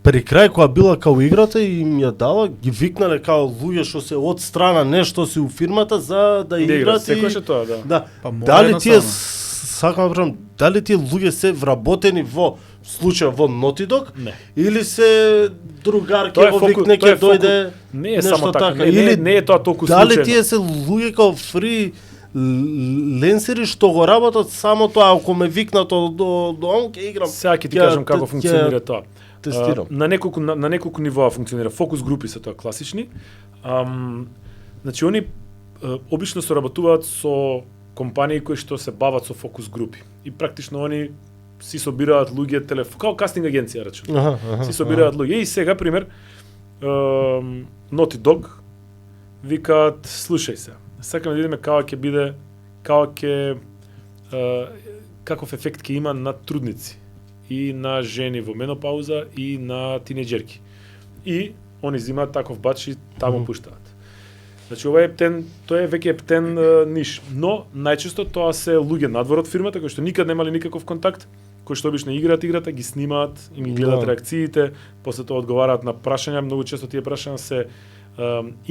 B: при крај кога била као играта и им ја дала, ги викнале као луѓе што се од страна нешто си у фирмата за да играат и
D: секојаш е тоа, да.
B: Да.
C: Па
B: Дали тие сакам да кажам, дали тие луѓе се вработени во случај во Naughty Dog
D: Не.
B: или се другарки во викне ќе дојде
D: не е само така,
B: или
D: не е тоа толку случајно.
B: дали тие се луѓе као фри ленсери што го работат само тоа, ако ме викнат до он ќе играм.
D: Сега ќе ти кажам како функционира тоа.
B: Тестирам.
D: На неколку нивоа функционира. Фокус групи се тоа класични. Значи они обично соработуваат со компании кои што се бават со фокус групи. И практично они си собираат луѓе као кастинг агенција речем. Си собираат луѓе и сега пример Naughty Dog викаат слушај се. Сакаме да видиме каков ефект ќе има на трудници и на жени во менопауза и на тинеџерки. И они земаат таков бач и таму пуштаат. Значи ова е ептен, тоа е веќе ептен ниш, но најчесто тоа се луѓе надвор од фирмата кои што никад немале никаков контакт, кои што обично играат играта, ги снимаат и ги гледаат реакциите, после тоа одговараат на прашања, многу често тие прашања се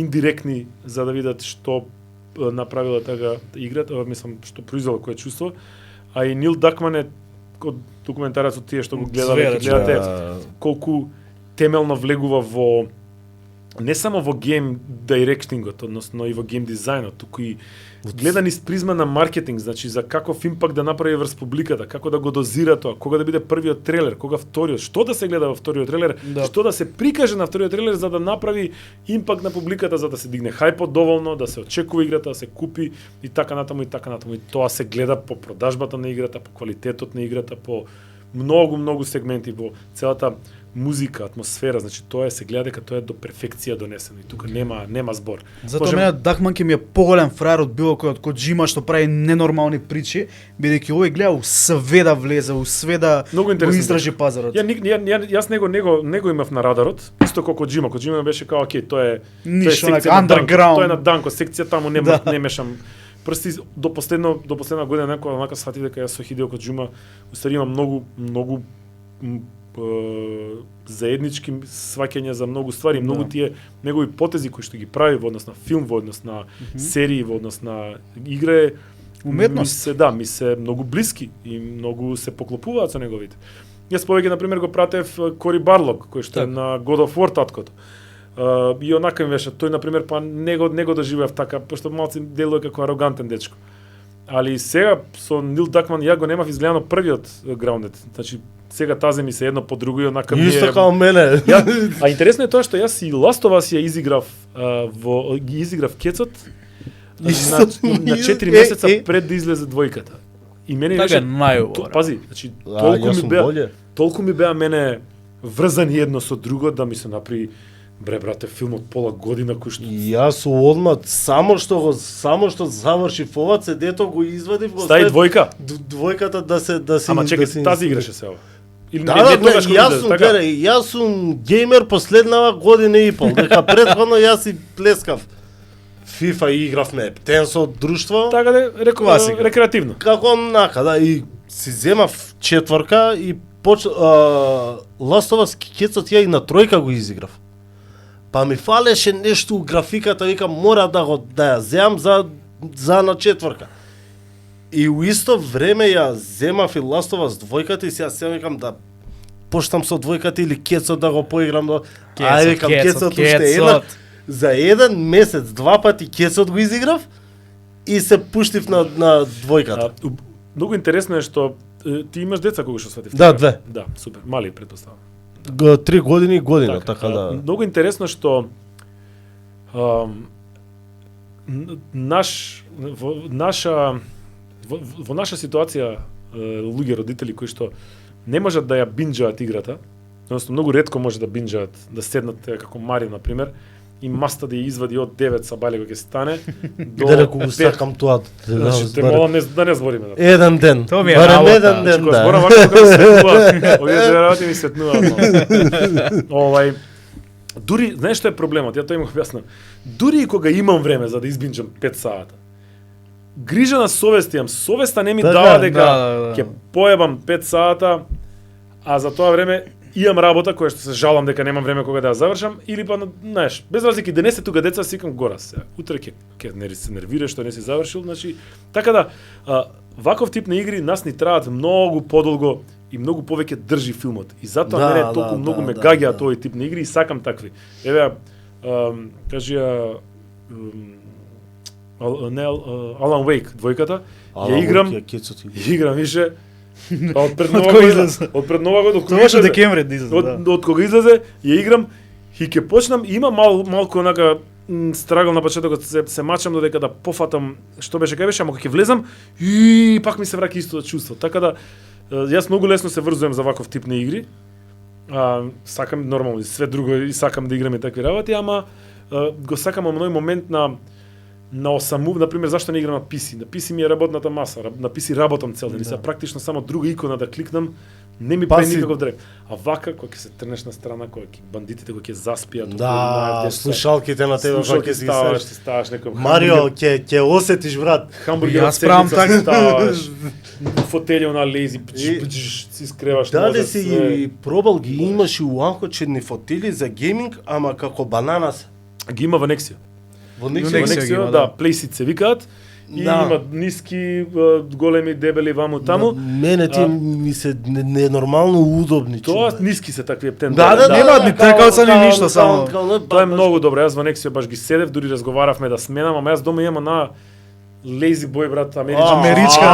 D: индиректни за да видат што направила така играта, мислам што произвела кое чувство. А и Нил Дакман е од документарецот тие што го гледате колку темелно влегува во не само во гейм директингот, односно и во гейм дизајнот, туку и гледа низ призма на маркетинг, значи за каков импакт да направи врз публиката, како да го дозира тоа, кога да биде првиот трейлер, кога вториот, што да се гледа во вториот трейлер, што да се прикаже на вториот трейлер за да направи импакт на публиката, за да се дигне хајпот доволно, да се очекува играта, да се купи и така натаму и така натаму. И тоа се гледа по продажбата на играта, по квалитетот на играта, по многу сегменти, во целата музика, атмосфера, значи тоа се гледа дека тоа е до перфекција донесено и тука нема збор.
C: Затоа мене Дакман ќе ми е поголем фраер од било кој од Коџима што прави ненормални причи, бидејќи овој гледа све да влезе, све да го издржи пазарот.
D: Јас него имав на радарот, исто како Коџима. Коџима беше као окей, тоа е
C: секција underground.
D: Тоа е на Данко, секција таму не мешам. Прсти до последна година некоја онака сфати дека јас со Хидео Коџима уствари има многу заеднички сваќања за многу ствари, многу тие негови потези кои што ги прави во однос на филм, во однос на серии, во однос на игре,
C: Уметност.
D: ми се многу блиски и многу се поклопуваат со неговите. Јас повеќе на пример го пратев Кори Барлог, кој што е на God of War таткото. И онака ми беше, тој на пример па него доживеав така, пошто малку делува како арогантен дечко. Али сега со Нил Дакман ја го немав изгледано првиот Grounded. Значи сега тази ми се едно по друго и онака ми
B: Исто као мене.
D: А интересно е тоа што јас и Last of Us ја изиграв ги изиграв кецот на 4 месеца пред да излезе двојката. И мене
C: Така
D: беше
C: најубаво.
D: пази, значи
B: Јас
D: толку ми беа мене врзани едно со друго да ми се направи бре брате филмот пола година кој што
B: Јас одма само што заврши фовац, дето го извадив, го
D: стаи двојка.
B: двојката да се
D: Ама чекај, тази играше се ова. Или
B: Да,
D: тогаш кога
B: јас
D: излезе,
B: сум
D: така?
B: гледај, јас сум геймер последнава година и пол, дека предходно јас си плескав FIFA и игравме птен со друштво.
D: Така да
C: Класика.
D: рекреативно.
B: Како нака, да, и си земав четврка и Last of Us кецот ја и на тројка го изиграв. Па ми фалеше нешто у графиката, викам мора да ја земам за на четврка. И у исто време ја земав и Last of Us двојката и сега викам да поштам со двојката или кецот да го поиграм. Ај викам кецот уште една. За еден месец, два пати кецот го изиграв и се пуштив на двојката.
D: Многу интересно е што ти имаш деца кога што сватив.
B: Да,
D: така?
B: две.
D: Да, супер, мали претпоставам.
B: 3 години и година, така да.
D: Многу интересно што во наша ситуација луѓе родители кои што не можат да ја бинџаат играта, односно многу ретко може да бинџаат, да седнат како Мари на пример, и маста да ја извади од 9 сабале кога ќе стане до
B: Далеко го
D: 5.
B: сакам тоа.
D: Значи, те молам да не збориме.
B: Еден ден.
C: Тоа ми е
B: Барем
C: работа.
B: еден ден,
D: Кога зборам
B: да.
D: вака кога се светнуваат, овие две работи ми светнуваат. Дури, знаеш што е проблемот? Ја тоа им го објаснам. Дури и кога имам време за да избинџам 5 сата, грижа на совест имам. Совеста не ми
B: Така,
D: дава дека
C: да.
D: ќе поебам 5 сата, а за тоа време имам работа која што се жалам дека немам време кога да ја завршам, или па, знаеш, без разлики, денесе тука деца си викам гора се. Утре ќе се нервираш што не си завршил, значи, така да, ваков тип на игри нас ни траат многу подолго и многу повеќе држи филмот. И затоа
B: Да,
D: мене толку
B: да,
D: многу
B: да,
D: ме
B: да,
D: гаѓаат
B: да.
D: овој тип на игри и сакам такви. Еве, кажи ја Alan Wake двојката, ја играм више од пред нова
C: кога
D: година.
C: излезе?
D: Од пред нова година.
C: Тоа беше декември да излезе, да.
D: Од кога излезе, ја играм и ќе почнам, има малку онака страгал на почетокот, се мачам додека да пофатам што беше кај беше, ама кога ќе влезам и пак ми се враќа истото чувство. Така да јас многу лесно се врзувам за ваков тип на игри. Сакам нормално и све друго и сакам да играм и такви работи, ама го сакам оној момент на осаму, на пример, зашто не играм на PC? На PC ми е работната маса, на PC работам цел ден, сега практично само друга икона да кликнам, не ми прави никаков дрек. А вака, кога ќе се трнеш на страна, кога бандитите кога ќе заспијат,
B: Да, слушалките на тебе кога ќе си ги ставиш.
D: ставаш некој
B: Марио, ќе осетиш, брат.
D: хамбургер,
C: Јас правам така.
D: ставаш, фотелјо на лези, си скреваш
B: Дали
D: ноза,
B: си
D: све.
B: ги пробал, ги имаш и уанкочени фотели за гейминг, ама како банана се.
D: Ги има во Nexio.
B: Во
C: Nexio
B: Nexio.
C: ги
D: Nexio,
C: има,
D: да,
C: да.
D: плейсит се викаат. И
B: Да.
D: има ниски, големи, дебели ваму таму.
B: Мене ти ми се ненормално удобни.
D: Тоа
B: човек.
D: ниски се такви ептен.
C: Немаат ни тркалца, ни ништо, само.
D: Тоа е многу добро. Јас во Nexio баш ги седев, дури разговаравме да сменам, ама јас дома имам на Lazy Boy, брат,
C: Америчка.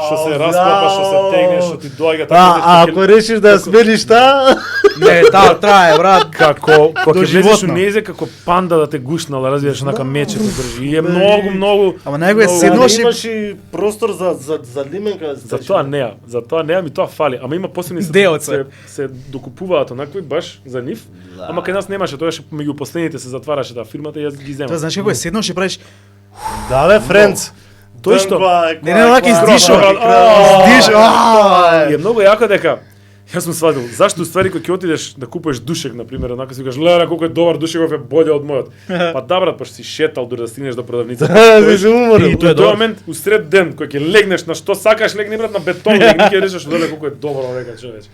D: што се расклапа, што се тегне, што ти доаѓа
B: А ако решиш да ја смениш та,
C: Не, таа трае, брат.
D: како кога
C: До
D: ќе влезеш у
C: животно.
D: незе како панда да те гушнала, разбираш, онака мече те држи. И е многу.
C: Ама него е
D: многу-
C: седнуваш и
B: имаш и простор за лименка.
D: За тоа неа ми тоа фали, ама има посебни
C: Делце.
D: се докупуваат онакви баш за нив. Ама кај нас немаше, тоа меѓу последните се затвараше таа фирмата и јас ги земав.
C: Тоа знаеш како е седнуваш и правиш
B: Да бе, френдс.
D: Тој што-
C: Не, онака издишо.
D: И е многу јако дека јас сум сватил зашто уствари кога ќе отидеш да купуваш душек на пример, онака си кажеш леле колку е добар душеков е боле од мојот. Па да брат, пошто си шетал дури да стигнеш до продавницата.
B: Веќе уморил.
D: И тој момент усред ден кога ќе легнеш на што сакаш, легни брат на бетон, легни ќе решиш леле колку е добар овој човече.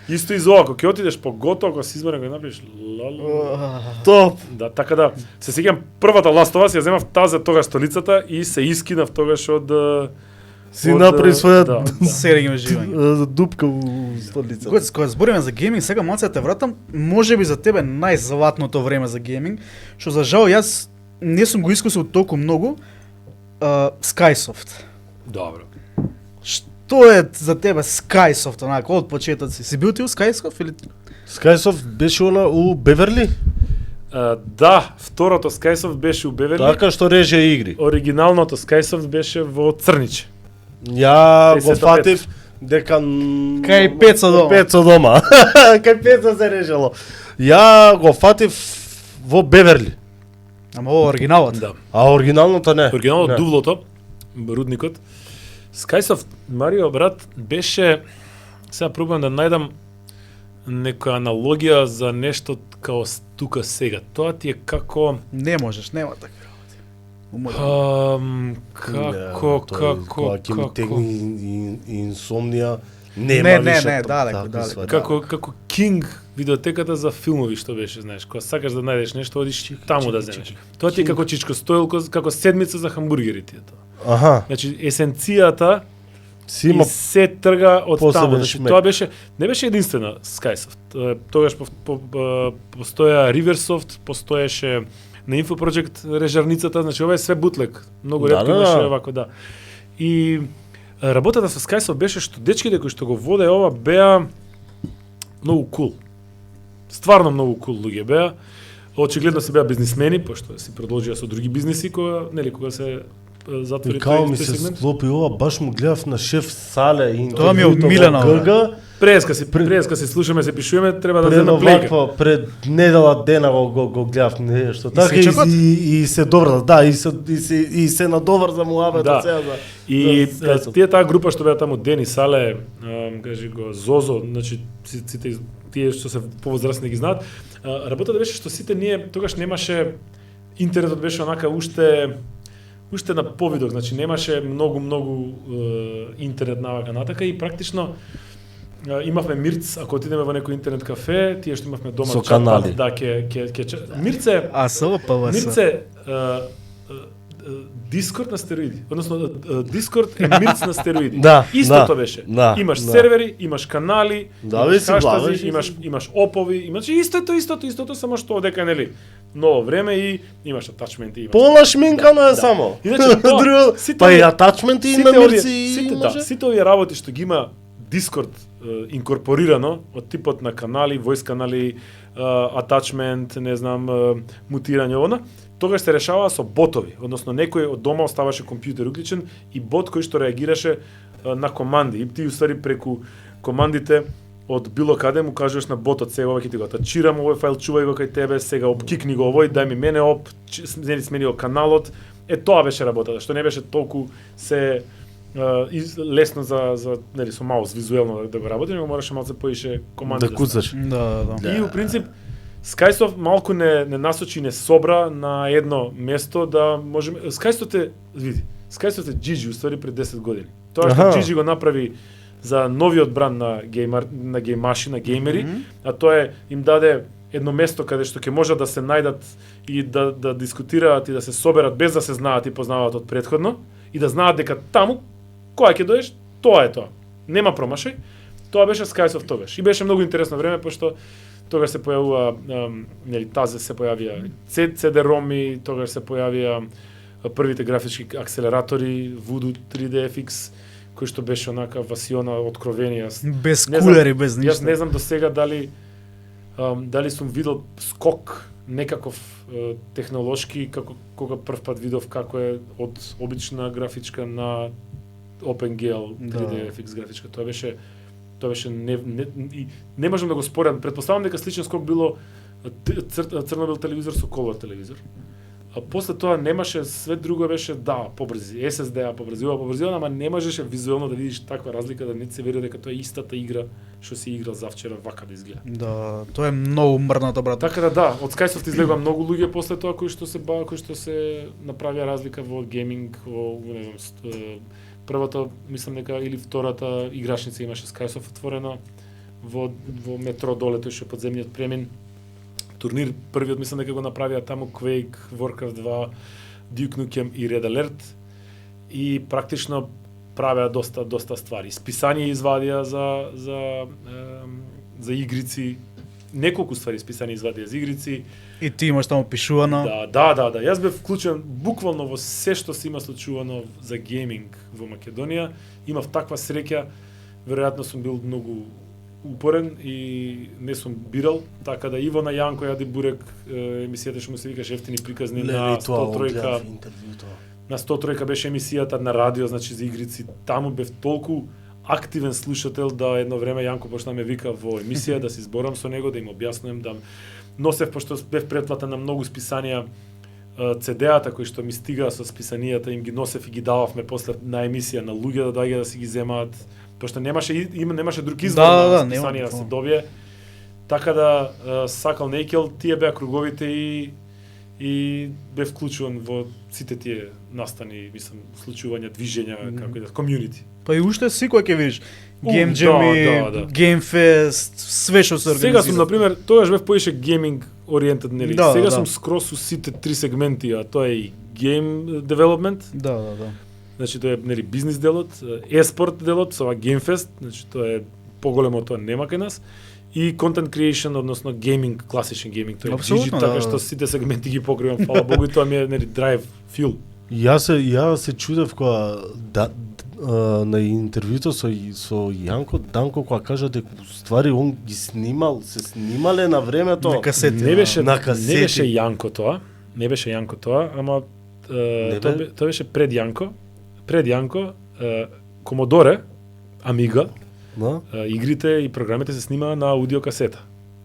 D: Исто и за ова, ако ќе отидеш по готово, ако си изморен, го направиш лала.
B: Топ.
D: Да, така да, се сеќавам првата ластова, си ја земав таза тогаш столицата и се искинав тогаш од
B: Си направи своја
C: Сереги ме живање.
B: дупка у столицата.
C: Кога збориме за гейминг, сега малце да те вратам, можеби за тебе најзлатното време за гейминг, што за жал јас не сум го искусил толку многу, Skysoft.
D: Добро.
C: Што е за тебе Skysoft, онака, од почетоци? Си бил ти у Skysoft или?
B: Skysoft беше она у Беверли?
D: Да, второто Skysoft беше у Беверли.
B: Така што реже игри.
D: Оригиналното Skysoft беше во Црниче.
B: Ја го
D: 55.
B: фатив дека
C: Кај Пеца дома.
B: Пеца дома. Кај Пеца се режело. Ја го фатив во Беверли.
C: Ама ова оригиналот.
D: Да.
B: А оригиналното не.
D: Оригиналното
B: Не.
D: Дувлото, рудникот. Skysoft, Марио, брат, беше... Сега пробувам да најдам некоја аналогија за нешто као тука сега. Тоа ти е како...
C: Не можеш, нема така работи. Уморен.
B: Кога ќе ми тегни инсомнија,
C: Не,
B: нема
C: не,
B: више
C: не,
B: такви
C: далеко, далеко.
B: ствари.
D: Како King видеотеката за филмови што беше, знаеш, кога сакаш да најдеш нешто, одиш таму да земеш. Тоа ти е како Чичко Стоилко, како седмица за хамбургерите е тоа.
B: Аха,
D: Значи есенцијата
B: си има
D: и се трга од
B: посебен
D: таму. Значи,
B: шмек.
D: тоа беше не беше единствена Skysoft. Тогаш постоја Riversoft, постоеше на Infoproject режарницата, значи ова е све бутлек. Многу
B: Да,
D: ретко
B: да,
D: имаше
B: да.
D: овако, да. И работата со Skysoft беше што дечките кои што го воде ова беа многу кул. Стварно многу кул луѓе беа. Очигледно се беа бизнисмени, пошто си продолжија со други бизниси кога се затвори
B: И као
D: тој
B: ми се
D: сегмент.
B: склопи ова, баш му гледав на шеф Сале и
C: Тоа ми е
B: интервјуто во
C: омилено, бе.
B: ГГ.
D: Преска се слушаме, се пишуваме, треба да
B: Пред
D: земам плейка.
B: оваква, пред недела дена го гледав нешто. Така
C: сечокот?
B: и се добра, да, и се надовар за муавето
D: Да.
B: сега за.
D: И
B: за Skysoft.
D: тие таа група што беа таму Дени Сале, кажи го Зозо, значи сите тие што се повозрастни ги знаат. Работата беше што сите ние тогаш немаше интернетот беше онака уште на повидок, значи немаше многу интернет навака натака и практично имавме Мирц, ако отидеме во некој интернет кафе, тие што имавме дома
B: Со
D: чат,
B: канали.
D: да, Мирце
C: А со ПВС.
D: Мирце Дискорд на стероиди. Односно Дискорд е Мирц на стероиди.
B: Да,
D: Истото
B: да,
D: беше.
B: да,
D: Имаш
B: да.
D: сервери, имаш канали,
B: Да,
D: имаш
B: бе, си
D: хаштази,
B: главаш и
D: имаш опови, имаш истото, само што одека нели ново време и имаш атачменти, имаш.
B: Полна шминкано е само.
D: Иначе тоа,
B: Друго,
D: сите
B: па и
D: овие-
B: атачменти и
D: сите
B: на
D: овие-
B: мирци и
D: сите,
B: може.
D: сите овие работи што ги има Дискорд инкорпорирано од типот на канали, voice канали, атачмент, не знам, мутирање она, тогаш се решаваа со ботови, односно некој од дома оставаше компјутер уклучен и бот кој што реагираше на команди. И ти уствари преку командите од било каде му кажуваш на ботот сега ова ќе ти го атачирам овој файл, чувај го кај тебе, сега опкикни го овој, дај ми мене смени го каналот. Е тоа беше работата, што не беше толку се лесно за нели со маус визуелно да го работи, него мораше малце поише команди
B: Да куцаш.
C: Да.
D: И у принцип Skysoft малку не насочи, не собра на едно место да можеме Skysoft е, види, Skysoft е Gigi уствари пред 10 години. Тоа што
B: Аха.
D: Gigi го направи за новиот бранд на геймаши, на геймери, а тоа е им даде едно место каде што ќе можат да се најдат и да дискутираат и да се соберат без да се знаат и познаваат од претходно и да знаат дека таму кога ќе доеш, тоа е тоа. Нема промашај. Тоа беше Skysoft тогаш. И беше многу интересно време пошто тогаш се појавува нели тазе се појавија CD-ROM-и, тогаш се појавија првите графички акселератори Voodoo 3DFX кој што беше онака васиона откровение.
C: Без
D: Не знам-
C: кулери, без
D: Јас
C: ништо.
D: не знам до сега дали сум видел скок некаков технолошки како кога прв пат видов како е од обична графичка на OpenGL 3DFX графичка. Тоа беше не можам да го спорам. Претпоставам дека сличен скок било црно-бел телевизор со колор телевизор. А после тоа немаше, све друго беше побрзи, SSD побрзи, ама не можеше визуелно да видиш таква разлика да не се верува дека тоа е истата игра што си играл завчера вака да изгледа.
C: Да, тоа е многу мрдното, брат.
D: Така да, од Skysoft излегува многу луѓе после тоа кои што се направија разлика во гейминг, во не знам, првата, мислам дека или втората играчница имаше Skysoft отворена во метро доле, тој што подземниот премин турнир, првиот мислам дека го направија таму Quake, Warcraft 2, Duke Nukem и Red Alert и практично правеа доста ствари. Списание извадија за игрици, неколку ствари списание извадија за игрици.
C: И ти имаш таму пишувано.
D: Да. Јас бев вклучен буквално во се што се има случувано за гейминг во Македонија. Имав таква среќа, веројатно сум бил многу упорен и не сум бирал, така да Ивона Јанко јади бурек емисијата што му се викаше Ефтини приказни на 103. На 103 беше емисијата на радио, значи за игрици. Таму бев толку активен слушател да едно време Јанко почна ме вика во емисија да се зборам со него, да им објаснувам, да носев, пошто бев претплатен на многу списанија, CD-ата кои што ми стигаа со списанијата, им ги носев и ги дававме после на емисија на луѓе да доаѓаат да си ги земаат, пошто немаше друг избор на списанија да се добие. Така да сакал нејкел, тие беа круговите и бев вклучуван во сите тие настани, мислам, случувања, движења, како и да, комјунити.
C: Па и уште секој ќе видиш Game Jam, Game Fest, све што се организира.
D: Сега сум, например, тогаш бев поише гейминг ориентед, нели? Сега сум скрос у сите три сегменти, а тоа е и game development.
C: Да.
D: Значи тоа е, нели, бизнис делот, e-спорт делот, со ова Game Fest, значи тоа е поголемо, тоа нема кај нас. И content creation, односно гейминг, класичен гейминг, тоа е джиджи, така што сите сегменти ги покривам, фала Богу, и тоа ми е, нели, драйв, фил.
B: Ја се чудев кога на интервјуто со Јанко Данко кога кажа дека ствари он ги се снимале на времето
C: на касети.
D: Не беше Јанко тоа, ама тоа беше пред Јанко. Пред Јанко, Commodore, Amiga, игрите и програмите се снимаа на аудио касета.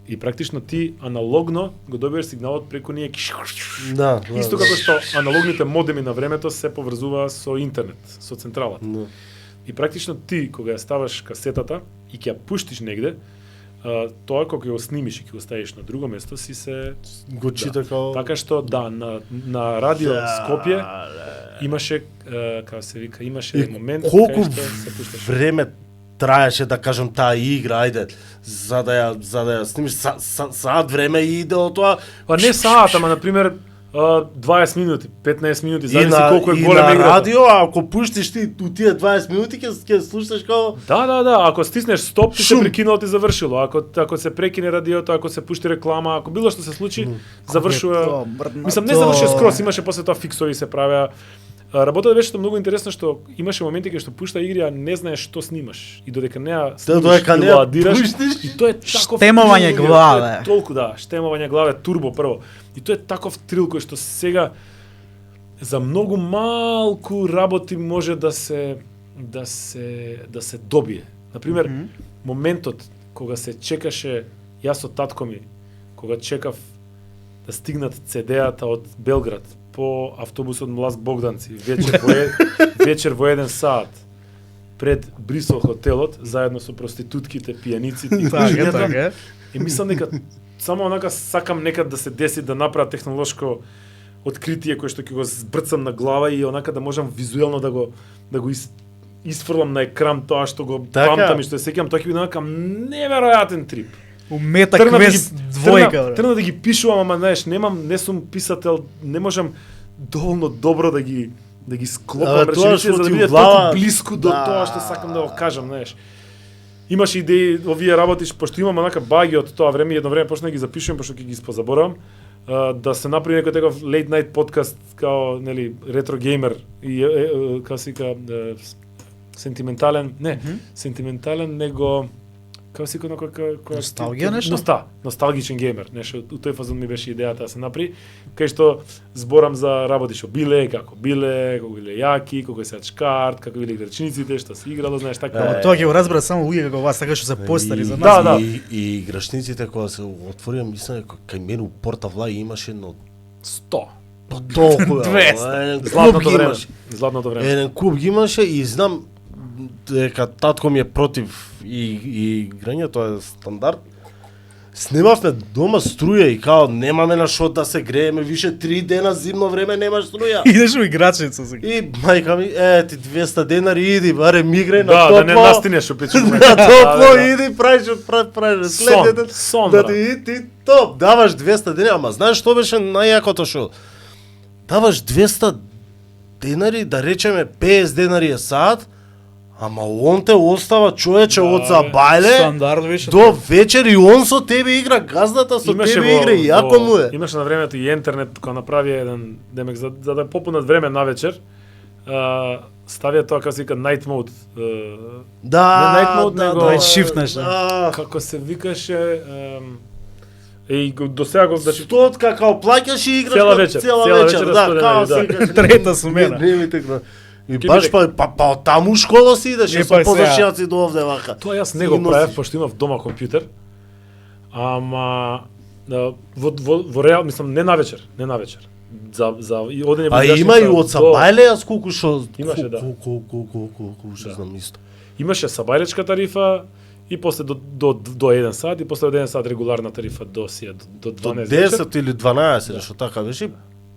D: И практично ти аналогно го добиваш сигналот преку ние. Исто како што аналогните модеми на времето се поврзуваа со интернет, со централата. И практично ти кога ја ставаш касетата и ќе ја пуштиш негде, тоа кога ќе го снимиш и ќе го ставиш на друго место, си се
B: го чита како
D: така што на радио Скопје имаше како се вика, имаше момент
B: кај
D: што се пушташе
B: време траеше, да кажам, таа игра, ајде, за да ја снимиш саат време и иде од тоа.
D: Па не саат, ама на пример 20 минути, 15 минути, зависи колку е голема играта.
B: И на радио, ако пуштиш ти у тие 20 минути ќе слушаш како
D: Да, ако стиснеш стоп, ти се прекинало, ти завршило. Ако се прекине радиото, ако се пушти реклама, ако било што се случи, завршува. Мислам, не завршува скрос, имаше после тоа фиксови се правеа. Работата беше многу интересно што имаше моменти кога што пушта игри, а не знаеш што снимаш и додека неа снимаш и ладираш. И тоа е таков
C: штемување главе.
D: Толку штемување главе, турбо прво. И тоа е таков трил кој што сега за многу малку работи може да се добие. Например, моментот кога се чекаше јас од татко ми, кога чекав да стигнат CD-ата од Белград по автобусот Млас Богданци, вечер во 1 саат пред Брисел хотелот, заедно со проститутките, пијаниците и кучињата. И мислам дека само онака сакам некад да се деси да направам технолошко откритие кое што ќе го збрцам на глава и онака да можам визуелно да го isfрлам на екран тоа што го памтам и што се сеќам, тоа ќе биде онака неверојатен трип.
C: Умета квест двојка.
D: Тргна да ги пишувам, ама знаеш, не сум писател, не можам доволно добро да ги склопам реченици за да биде толку блиску до тоа што сакам да го кажам, знаеш. Имаше идеи, овие работи, пошто имам онака баги од тоа време, едно време почнав да ги запишувам, пошто ќе ги позаборавам, да се направи некој таков late night подкаст као, нели, ретро геймер и како се вика сентиментален, сентиментален него како се вика
C: носталгија нешто?
D: Носталгичен геймер, нешто у тој фазон ми беше идејата да се направи, кај што зборам за работи што биле, како биле јаки, колку се ачкарт, како биле играчниците, што се играло, знаеш, така.
C: Тоа ќе го разбера само луѓе како вас, така што се постари за нас.
D: Да.
B: И играчниците кога се отворија, мислам дека кај мене у Порта Влај имаше едно
D: 100.
B: Толку
C: 200.
D: Златното време.
B: Еден куп ги имаше и знам дека татко ми е против и играње, тоа е стандард. снимавме дома струја и као немаме на шо да се грееме, више 3 дена зимно време нема струја.
C: Идеш у играчница сега.
B: И мајка ми, ти 200 денари иди, баре миграј на
D: Да,
B: топло.
D: да не настинеш у печку.
B: На топло иди, прајш, следните.
D: сон,
B: Да
D: брат.
B: ти топ, даваш 200 денари, ама знаеш што беше најакото шо? Даваш 200 денари, да речеме 50 денари е саат, ама он те остава човече од забајле
C: Стандард беше.
B: до вечер и он со тебе игра, газдата со тебе игра и јако му е.
D: Имаше на времето и интернет кога направи еден демек за да попунат време на вечер. Ставија тоа како се вика night mode.
B: Да,
D: Не night mode, него-
C: Night shift нешто.
D: Како се викаше и до сега го значи
B: Стотка као плаќаш и играш
D: Цела
B: како
D: вечер,
B: цела
D: цела
B: вечер,
D: вечер,
B: да,
D: 100
B: као
D: денари, да.
B: се играш.
C: Трета смена.
B: Не ми текна. И
D: Ке
B: баш
D: биде-
B: па таму школа си идеше
C: Е,
B: со
C: па сега.
B: подашјаци до овде вака.
D: тоа јас не
B: Си
D: го
B: ги
D: правев
B: носиш.
D: пошто имав дома компјутер. Ама во реал, мислам не на вечер. За и одење во
B: А
D: играчница
B: има и од
D: до-
B: Сабајле, јас колку шо...
D: Имаше, да.
B: Колку што
D: Да.
B: знам исто.
D: Имаше сабајлечка тарифа и после до 1 сат и после од 1 сат регуларна тарифа до 12
B: До
D: вечер.
B: 10 или 12, нешто така беше. И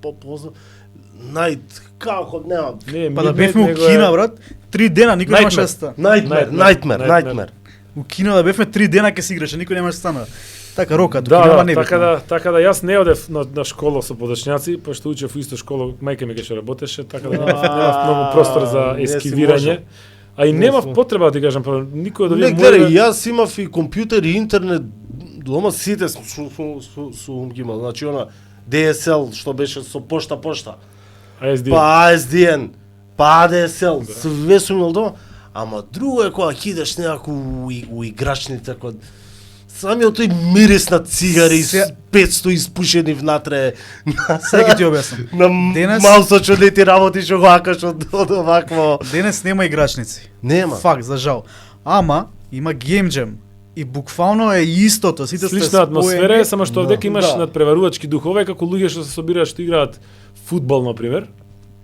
B: по-позна... како нема...
D: Не,
C: Па да
D: Midnight
C: бевме у
D: него е-
C: Кина, брат, 3 дена никој немаше да
D: Nightmare.
C: стана.
B: Nightmare.
C: У Кина да бевме 3 дена ќе се играше, никој немаше да стана. Така рока,
D: Да,
C: Кинава
D: да,
C: не
D: така да јас не одев на школа со подачњаци, пошто учев во исто школа, мајка ми ќе работеше, така да немав многу простор за
B: не си
D: ескивирање.
B: можел.
D: А и
B: Не
D: немав
B: си.
D: потреба да ти кажам, па никој од
B: Не,
D: овие
B: гледај,
D: мои
B: јас имав и компјутер и интернет, дома сите сум ги имал, значи она DSL што беше со пошта,
D: ASD.
B: па ASDN, па ADSL, све сум имал дома, ама друго е кога ќе идеш некако у играчница, кога самиот тој мирис на цигари,
C: Се-
B: 500 испушени внатре,
C: Сега ќе ти објаснам.
B: на
C: Денес-
B: маусот што ти работиш овакаш од овакво.
C: Денес нема играчници.
B: Нема.
C: Факт, за жал. Ама има Game Jam. И буквално е истото, сите сте
D: Слична атмосфера е, само што
B: Да.
D: овдека имаш
C: Да.
D: надпреварувачки духове, како луѓе што се собираат што играат фудбал на пример.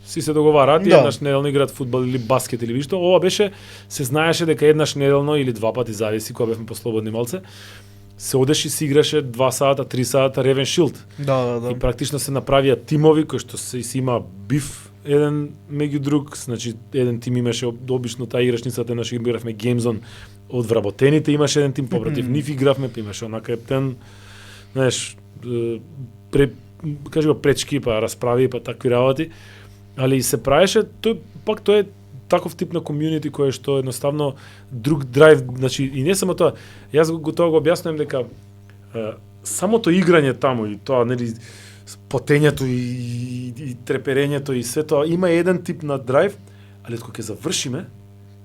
D: Си се договараат и
C: Да.
D: еднаш неделно играат фудбал или баскет или вишто. Ова беше се знаеше дека еднаш неделно или 2 пати зависи кога бевме послободни малце. Се одеш и си играше 2 сата, 3 сата Ревен Шилд.
C: Да, да.
D: И практично се направија тимови кои што се има биф еден меѓу друг, значи еден тим имаше обично таа играчницата наш игравме Геймзон од вработените имаше еден тим попротив нив игравме, па имаше она каптен, знаеш, кажи го пречки, па расправи, па такви работи. Али се правеше тој е таков тип на комјунити кој што едноставно друг драйв, значи и не само тоа. Јас тоа го објаснувам дека самото играње таму и тоа нели потењето и треперењето и се тоа има еден тип на драйв, али кога ќе завршиме,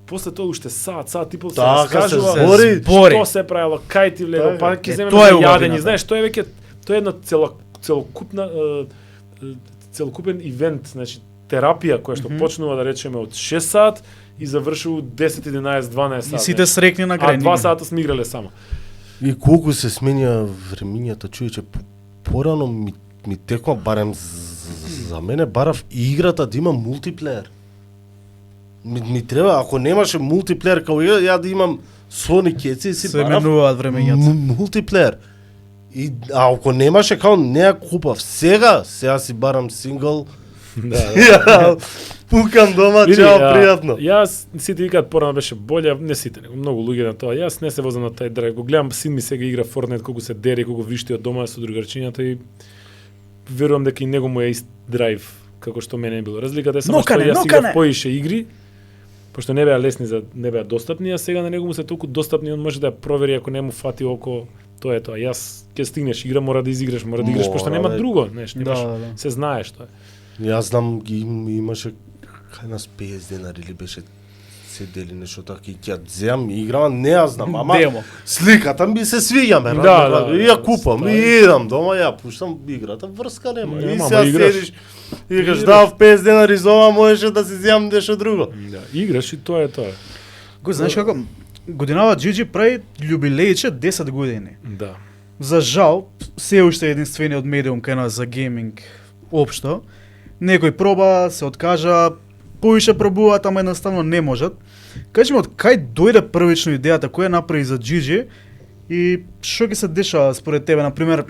D: после тоа уште саат и пол се
B: Така се
D: раскажува
B: збори.
D: што се правело, кај ти влего,
B: Така.
D: па ќе земеме
C: тоа е
D: за јадење,
C: убавината.
D: знаеш, тоа е веќе тоа е една целокупен ивент, значи терапија која што почнува да речеме од 6 сат и завршува 10, 11, 12 сат.
C: И сите срекни на
D: а
C: крај.
D: 2 сата сме играле само.
B: И колку се сменија времињата, човече, порано ми текма барем за мене барав играта да има мултиплеер. Ми треба, ако немаше мултиплеер као ја да имам Sony кеци и си
C: Се
B: барав
C: менуваат времењата.
B: мултиплеер. И ако немаше као не ја купав. Сега си барам сингл.
D: Да,
B: Ја пукам дома,
D: Види,
B: чао, пријатно.
D: Јас сите викаат порано беше боле, не сите, него многу луѓе на тоа. Јас не се возам на тај драйв. Го гледам син ми сега игра Fortnite колку се дери, колку вришти од дома со другарчињата и верувам дека и него му е ист драйв како што мене е било. Разликата е само што
C: Нокане,
D: јас играв
C: нокане!
D: поише игри, пошто не беа лесни не беа достапни, а сега на него му се толку достапни, он може да ја провери ако не му фати око. Тоа е тоа. Јас ќе стигнеш игра, мора да изиграш, мора да играш, пошто
B: Мора,
D: нема
B: бе.
D: друго, знаеш, немаш.
C: Да.
D: Се знаеш тоа.
B: Јас знам имаше кај нас 50 денари или беше се дели нешто така и ќе земам и играм, не ја знам, ама
C: Демо.
B: сликата ми се свиѓа ме,
D: Да,
B: и ја купам,
D: да.
B: и идам дома, ја пуштам играта, врска нема. И
D: Нема,
B: сега
D: ама играш.
B: седиш и кажеш
D: Играш.
B: дав 50 денари за ова, можеше да си земам нешто друго.
D: Да, играш и тоа е тоа.
C: Го знаеш како годинава Джиджи прави јубилејче 10 години.
D: Да.
C: За жал, се уште единствениот медиум кај нас за гейминг општо. Некој проба, се откажа, поише пробуваат, ама едноставно не можат. Кажи ми од кај дојде првично идејата, кој ја направи за Джиджи И што ќе се дешава според тебе, на пример,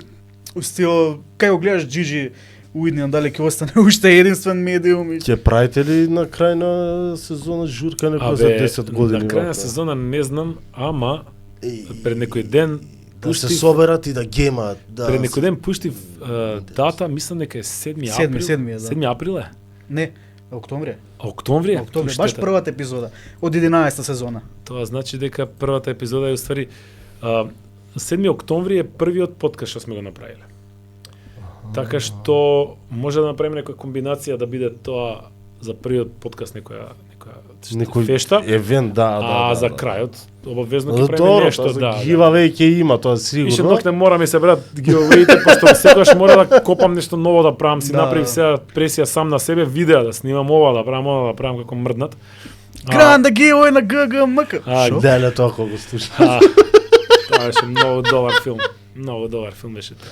C: устио кај го гледаш Джиджи Уидни, дали ќе остане уште единствен медиум и
B: Ќе правите ли на крај на сезона журка некоја за 10 години?
D: На крај на
B: вака?
D: сезона не знам, ама пред некој ден
B: Да се
D: пуштив
B: соберат и да гемаат. Да.
D: пред некој ден пуштив дата, мислам дека е 7 април.
C: 7 е, да.
D: 7 април е.
C: не, октомври.
D: Октомври?
C: Октомври, баш првата епизода од 11-та сезона.
D: Тоа значи дека првата епизода е уствари 7 октомври е првиот подкаст што сме го направиле. Така што може да направиме некоја комбинација да биде тоа за првиот подкаст некоја
B: Некој
D: фешта,
B: евент, да.
D: за крајот обавезно
B: Да,
D: ќе правиме
B: добро,
D: нешто,
B: тоа
D: да.
B: гивавеј ќе има, тоа сигурно.
D: Више ног не мора ми се брат гивавеите, пошто секогаш мора да копам нешто ново да правам, си
C: Да.
D: направив сега пресија сам на себе, видеа да снимам ова, да правам како мрднат.
C: Гранда giveaway на ГГМК. Шо?
B: Деле тоа кога го слушам.
D: Тоа беше многу добар филм. Многу добар филм беше тоа.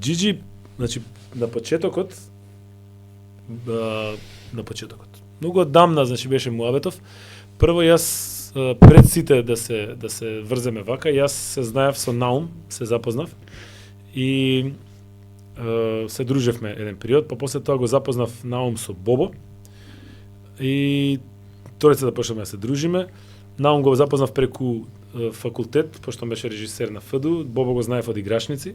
D: Джиджи, значи на почетокот многу одамна, значи беше муабетов. Прво јас пред сите да се врземе вака, јас се знаев со Наум, се запознав и се дружевме еден период, па после тоа го запознав Наум со Бобо и тројцата почнавме да се дружиме. Наум го запознав преку факултет, пошто беше режисер на ФДУ, Бобо го знаев од играчници.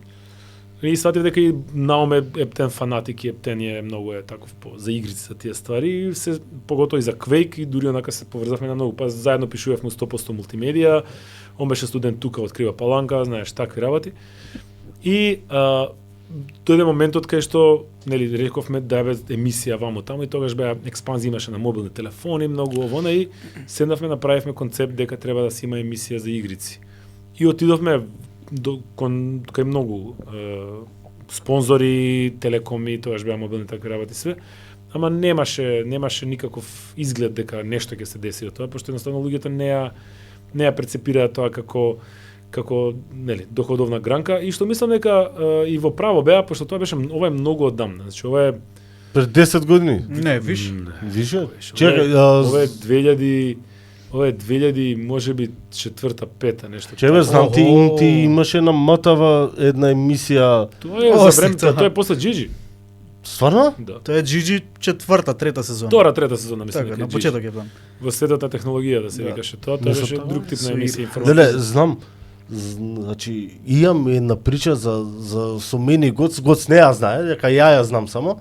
D: И сватив дека и Наум е ептен фанатик и ептен е многу е таков за игрици за тие ствари и се поготово и за Quake и дури онака се поврзавме на многу, па заедно пишувавме 100% мултимедија. Он беше студент тука од Крива Паланка, знаеш, такви работи. И дојде моментот кај што нели рековме да бе емисија ваму таму и тогаш беа експанзија имаше на мобилни телефони, многу овона и седнавме направивме концепт дека треба да се има емисија за игрици. И отидовме кај многу спонзори, телекоми, тоаш беа мобилни такви работи све, ама немаше никаков изглед дека нешто ќе се деси од тоа, пошто едноставно луѓето не ја прецепираат тоа како нели доходовна гранка и што мислам дека и во право беа, пошто тоа беше ова е многу одамна. Значи ова е
B: Пред 10 години.
C: Не, виш.
B: Више?
D: Чекај,
B: Чекај,
D: ова е 2000 можеби 4-5 нешто.
B: Чебе, знам ти,
C: Охо.
B: ти имаше на МТВ една емисија.
D: Тоа е
C: О,
D: за време,
C: слика.
D: тоа е после Джиджи.
B: Стварно?
D: Да.
C: Тоа е Джиджи 4-та, 3-та сезона.
D: Втора, трета сезона мислам
C: Така,
D: дека е
C: на
D: Джиджи.
C: почеток е план.
D: Во светата технологија да се
C: Да.
D: викаше тоа, тоа
B: Нешто
D: беше
B: тоа
D: друг тип на
C: со
D: емисија
C: игри.
D: информативна.
B: Деле, знам, значи, имам една прича за со мене и Гоц не ја знае, дека ја знам само.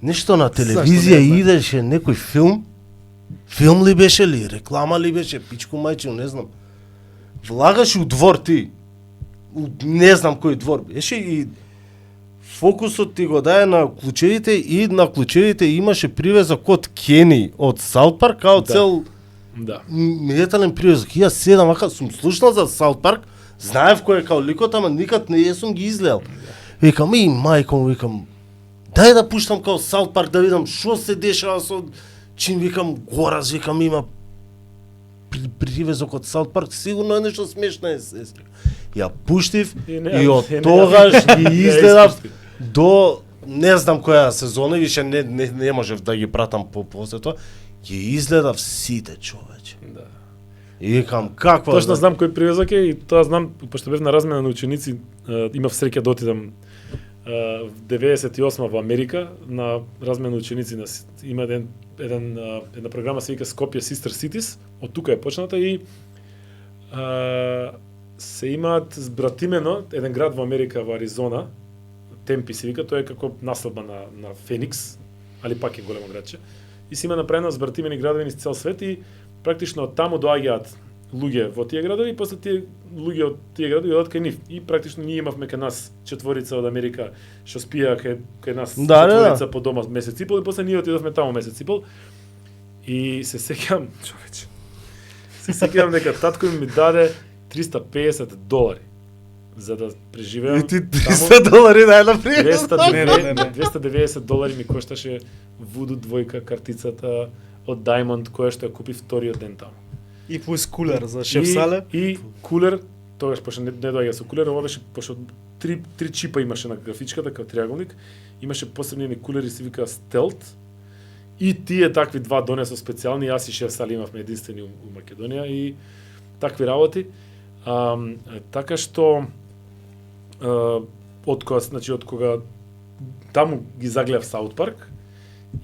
B: Нешто на телевизија
C: не знае?
B: идеше некој филм ли беше ли, реклама ли беше, пичко мајчино, не знам. Влагаш у двор ти, не знам кој двор беше и фокусот ти го дае на клучевите и на клучевите имаше привезок од Кени, од Саут Парк, као
D: Да.
B: цел
D: Да.
B: метален привезок. Ја седам вака, сум слушнал за Саут Парк, знаев кој е као ликот, ама никад не сум ги изгледал. Викам, и мајко, викам, дај да пуштам као Саут Парк да видам што се дешава со чин, викам, Гораз, викам, има привезок од Саут Парк, сигурно е нешто смешно е сестри. Ја пуштив и од тогаш ги изгледав до не знам која сезона, више не можев да ги пратам после тоа. Ги изгледав сите, човече.
D: Да.
B: И викам, каква...
D: Точно знам кој привезок е и тоа знам, пошто бев на размена на ученици, имав среќа да отидам в 98 во Америка на размена ученици има една програма се вика Skopje Sister Cities, од тука е почната и се имаат збратимено еден град во Америка во Аризона, Темпи се вика, тоа е како наследба на Феникс, али пак е големо градче. И се има направено збратимени градови низ цел свет и практично од таму доаѓаат луѓе во тие градови и после тие луѓе од тие градови одат кај нив. И практично ние имавме кај нас четворица од Америка што спија кај нас четворица по дома месец и пол и после ние отидовме таму месец и пол. И се сеќавам, човече. Се сеќавам дека татко ми даде $350 за да преживеам.
B: И ти
D: таму.
B: $300 дај на пријател.
D: $290 ми кошташе Voodoo двојка картицата од Diamond која што ја купи вториот ден таму.
C: И плюс кулер за шеф сале.
D: И кулер, тогаш пошто не доаѓа со кулер, ова беше пошто три чипа имаше на графичката како триаголник, имаше посебни кулери се вика Stealth И тие такви два донесо специјални, јас и шеф Сали имавме единствени у Македонија и такви работи. Така што од кога таму ги загледав Саут Парк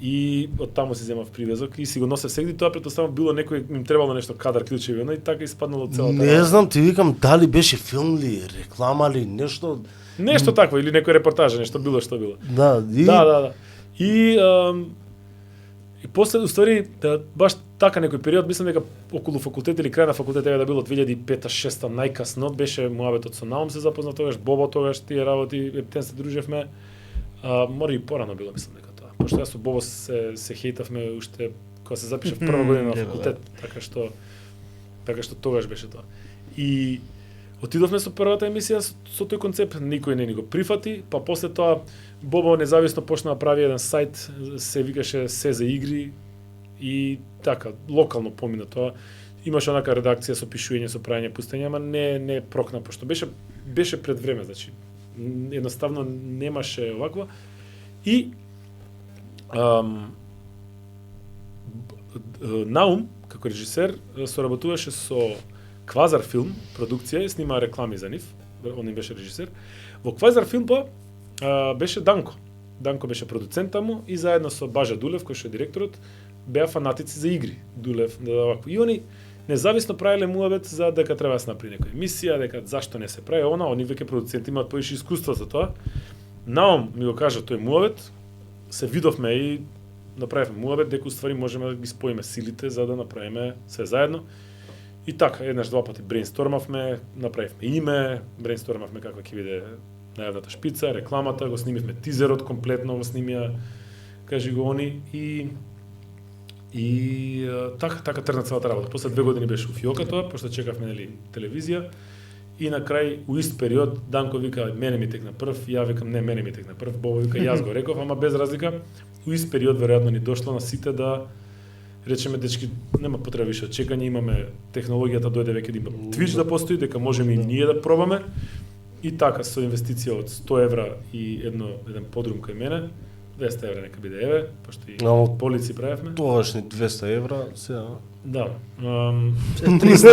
D: и од таму си земав привезок и си го носев сегди, тоа претпоставам било некој им требало нешто кадар клучеви, и така испаднало целата.
B: Не знам, ти викам дали беше филм ли, реклама ли, нешто.
D: Нешто такво или некој репортажа, нешто било што било.
B: Да,
D: Да. И после уствари баш така некој период, мислам дека околу факултет или крај на факултет да било 2005-2006 најкасно беше муабетот со Наум се запозна тогаш, Бобо тогаш тие работи, ептен се дружевме. Мори и порано било, мислам дека тоа. Пошто јас со Бобо се хейтавме уште кога се запишав прва година на факултет, така што тогаш беше тоа. И отидовме со првата емисија со тој концепт, никој не ни го прифати, па после тоа Бобо независно почна да прави еден сајт, се викаше Се за игри и така, локално помина тоа. Имаше онака редакција со пишување, со правење пустења, ама не прокна, пошто беше пред време, значи едноставно немаше овакво. И Наум, како режисер, соработуваше со Квазар филм, продукција, и снима реклами за нив, он им беше режисер. Во Квазар филм беше Данко. Данко беше продуцент таму и заедно со Бажа Дулев, кој што е директорот, беа фанатици за игри. Дулев, овако. И они независно правеле муабет за дека треба да се направи некоја емисија, дека зашто не се прави она, они веќе продуценти имаат повеќе искуство за тоа. Наум ми го кажа тој муабет, се видовме и направивме муабет дека уствари можеме да ги споиме силите за да направиме се заедно. И така, еднаш два пати брейнстормавме, направивме име, брейнстормавме каква ќе биде најавната шпица, рекламата, го снимивме тизерот комплетно, го снимија, кажи го они и така тргна целата работа. После 2 години беше у фиока тоа, пошто чекавме нели телевизија и на крај у ист период Данко вика мене ми текна прв, ја викам не мене ми текна прв, Бобо вика јас го реков, ама без разлика. У ист период веројатно ни дошло на сите да речеме дечки нема потреба више чекање, имаме технологијата дојде веќе да има Twitch да постои, дека можеме и ние да пробаме. И така со инвестиција од 100 евра и еден подрум кај мене, 200 евра нека биде еве, пошто и полици правевме.
B: Тогашни 200 евра, сега.
D: Да. Купивме за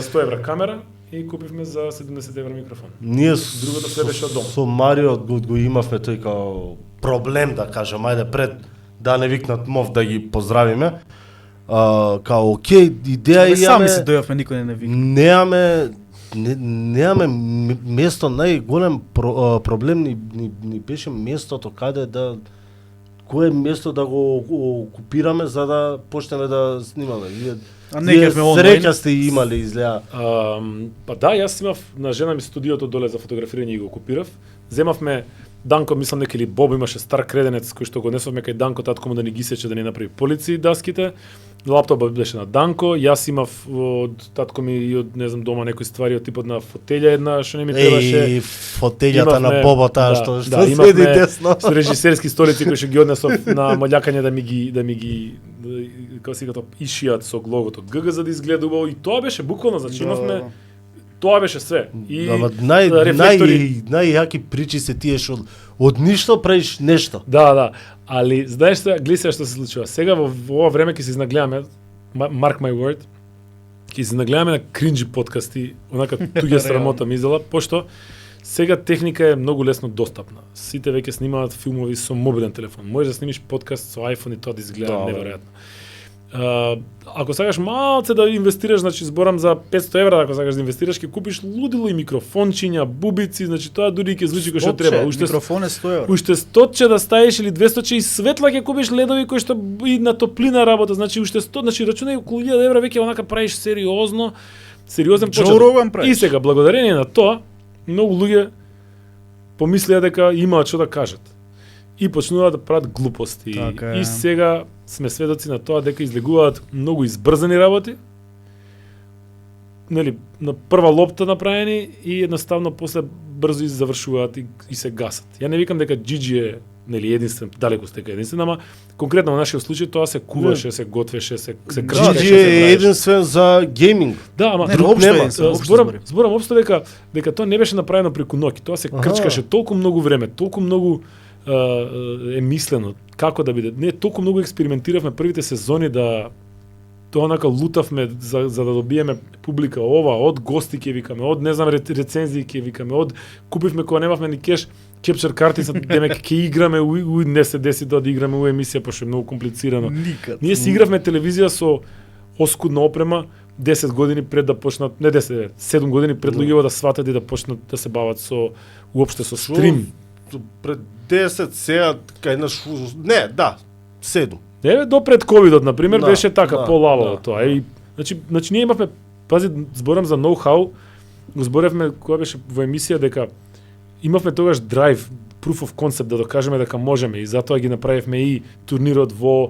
D: 100 евра камера и купивме за 70 евра микрофон.
B: Ние
D: Другото све беше од дом.
B: Со Марио го имавме тој као проблем да кажам, ајде пред да не викнат мов да ги поздравиме. Као окей, идеја
C: Сами
B: имаме.
C: се дојавме, никој не вика.
B: Немаме место, најголем проблем ни беше местото каде да кое место да го окупираме за да почнеме да снимаме.
C: А не кевме онлайн.
B: Среќа сте имали изгледа.
D: Па да, јас имав на жена ми студиото доле за фотографирање и го окупирав. Земавме Данко, мислам дека или Боб имаше стар креденец кој што го несовме кај Данко татко му да ни ги сече да ни направи полици даските. Лаптопот беше на Данко, јас имав од татко ми и од не знам дома некои ствари од типот на фотелја една што не ми требаше.
B: Фотелјата на Боба таа што седи
D: имавме
B: десно.
D: Со режисерски столици кои што ги однесов на маљакање да ми ги како си като ишијат со логото ГГ за да изгледа убаво и тоа беше буквално значи имавме тоа беше све. И
B: најјаки причи се тие што од ништо правиш нешто.
D: Да, али знаеш гледа што се случува. Сега во ова време ќе се изнагледаме, mark my word, ќе се изнагледаме на кринџи подкасти, онака туѓа срамота ми издела, пошто сега техника е многу лесно достапна. Сите веќе снимаат филмови со мобилен телефон. Можеш да снимиш подкаст со iPhone и тоа да изгледа неверојатно. Ако сакаш малце да инвестираш, значи зборам за 500 евра, ако сакаш да инвестираш, ќе купиш лудило и микрофончиња, бубици, значи тоа дури ќе звучи кој што треба.
C: Микрофон е 100 евра.
D: Уште 100 да ставиш или 200 и светла ќе купиш ледови кои што и на топлина работа, значи уште 100, значи рачунај околу 1000 евра веќе онака правиш сериозен
C: Джо Роган правиш.
D: И сега благодарение на тоа многу луѓе помислија дека имаат што да кажат. И почнуваат да прават глупости.
C: Така,
D: и сега сме сведоци на тоа дека излегуваат многу избрзани работи, нели, на прва лопта направени и едноставно после брзо завршуваат и се гасат. Ја не викам дека Gigi е нели единствен, далеку стека единствен, ама конкретно во нашиот случај тоа се куваше, се готвеше, се крчеше.
B: Gigi е единствен за гейминг.
D: Да, ама
B: друг нема.
D: Зборам општо дека тоа не беше направено преку ноќ. Тоа се крчкаше толку многу време, толку многу е мислено како да биде. Не толку многу експериментиравме првите сезони да тоа онака лутавме за да добиеме публика, ова од гости ќе викаме, од не знам рецензии ќе викаме, од купивме кога немавме ни кеш кепчер картица, демек ќе играме, не се деси да играме у емисија, пошто е многу комплицирано.
C: Никад.
D: Ние си игравме телевизија со оскудна опрема 10 години пред да почнат, не 10, 7 години пред луѓето да сватат и да почнат да се бават со уопште со стрим.
B: Пред 10 сега кај наш не, да, 7.
D: Еве до пред ковидот на пример
B: Да,
D: беше така
B: да,
D: полавало
B: да.
D: тоа. И значи ние имавме, пази, зборам за ноу-хау, го зборевме кога беше во емисија дека имавме тогаш драйв, proof of concept да докажеме дека можеме и затоа ги направивме и турнирот во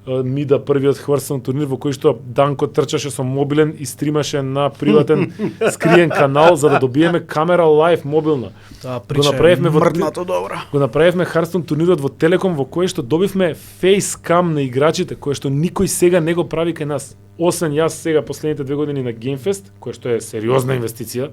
D: Мида, првиот Хврстон турнир во кој што Данко трчаше со мобилен и стримаше на приватен скриен канал за да добиеме камера лайв мобилна.
C: Таа прича
D: направивме во
C: мрднато добра.
D: Го направивме Хврстон турнирот во Телеком во кој што добивме фейскам на играчите, кој што никој сега не го прави кај нас. Освен јас сега последните 2 години на Gamefest, кој што е сериозна инвестиција.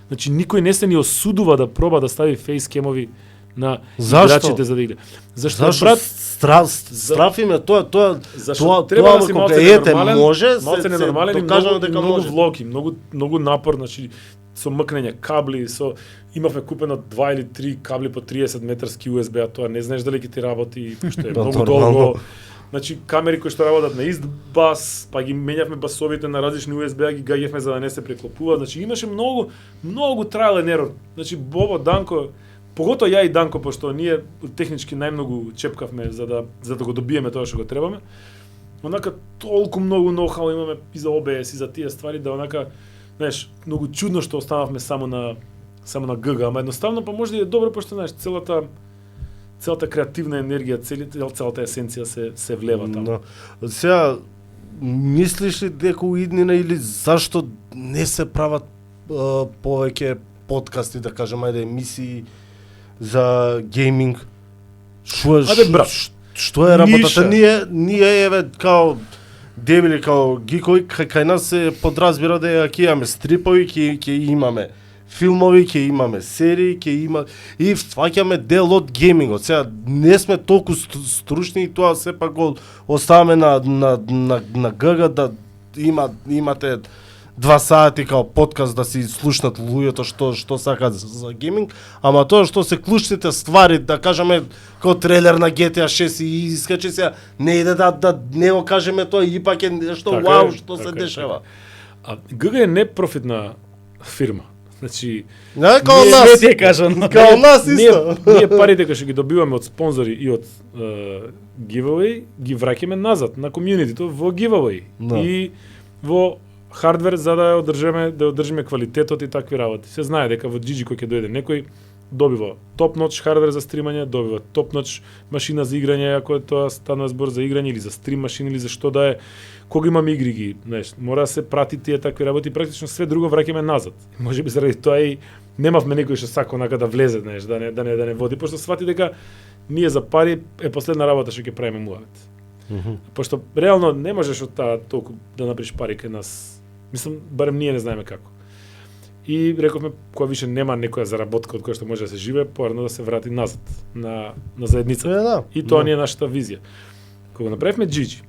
D: Значи никој не се ни осудува да проба да стави фейскемови на
B: Зашто?
D: играчите за да игра. Зашто
B: Зашто
D: брат,
B: страфиме тоа
D: зашто треба да си малце
B: ете
D: ненормален,
B: може
D: малце
B: се
D: ненормален и
B: докажано
D: многу,
B: дека
D: многу
B: може.
D: влоки, многу напор, значи со мкнење кабли, со имавме купено 2 или 3 кабли по 30 метарски USB, а тоа не знаеш дали ќе ти работи, што е
B: Да,
D: многу
B: нормално.
D: долго. Значи камери кои што работат на ист бас, па ги менјавме басовите на различни USB, а ги гаѓавме за да не се преклопува. Значи имаше многу trial and error. Значи Бобо, Данко, погото ја и Данко, пошто ние технички најмногу чепкавме за да го добиеме тоа што го требаме. Онака толку многу ноу-хау имаме и за OBS и за тие ствари да онака, знаеш, многу чудно што останавме само на ГГ, ама едноставно па може да е добро пошто знаеш целата креативна енергија, целата есенција се влева таму.
B: Да. Сега мислиш ли дека у иднина или зашто не се прават повеќе подкасти, да кажем, ајде емисии за гейминг?
D: Абе, брат,
B: Што е работата?
D: ниша.
B: Ние еве као дебили, као гикови, кај нас се подразбира дека ќе имаме стрипови, ќе имаме филмови, ќе имаме серии, ќе има и фаќаме дел од геймингот. Сега не сме толку стручни и тоа сепак го оставаме на ГГ да имате 2 сати као подкаст да си слушнат луѓето што сакаат за гейминг, ама тоа што се клучните ствари, да кажеме како трейлер на GTA 6 и искачи се, не иде да не го кажеме тоа, ипак е нешто
D: Така
B: вау
D: е,
B: што се
D: така е,
B: дешава.
D: А ГГ е непрофитна фирма. Значи
B: Не, као
D: Ние
B: нас,
C: ти е кажано.
B: као нас исто.
D: ние парите кои што ги добиваме од спонзори и од giveaway ги враќаме назад на комјунитито во giveaway
B: Да.
D: и во хардвер за да одржиме квалитетот и такви работи. Се знае дека во GG кој ќе дојде некој добива топ-ноч хардвер за стримање, добива топ-ноч машина за играње, ако е тоа станува збор за играње или за стрим машина или за што да е. Кога имаме игри ги, знаеш, мора да се прати тие такви работи, практично све друго враќаме назад. Можеби заради тоа и немавме некој што сака онака да влезе, знаеш, да не води, пошто свати дека ние за пари е последна работа што ќе правиме муавет. Пошто реално не можеш од таа толку да направиш пари кај нас. Мислам, барем ние не знаеме како. И рековме, кога више нема некоја заработка од која што може да се живее, поарно да се врати назад на заедницата.
B: Да.
D: И тоа ни е нашата визија. Кога направивме GG,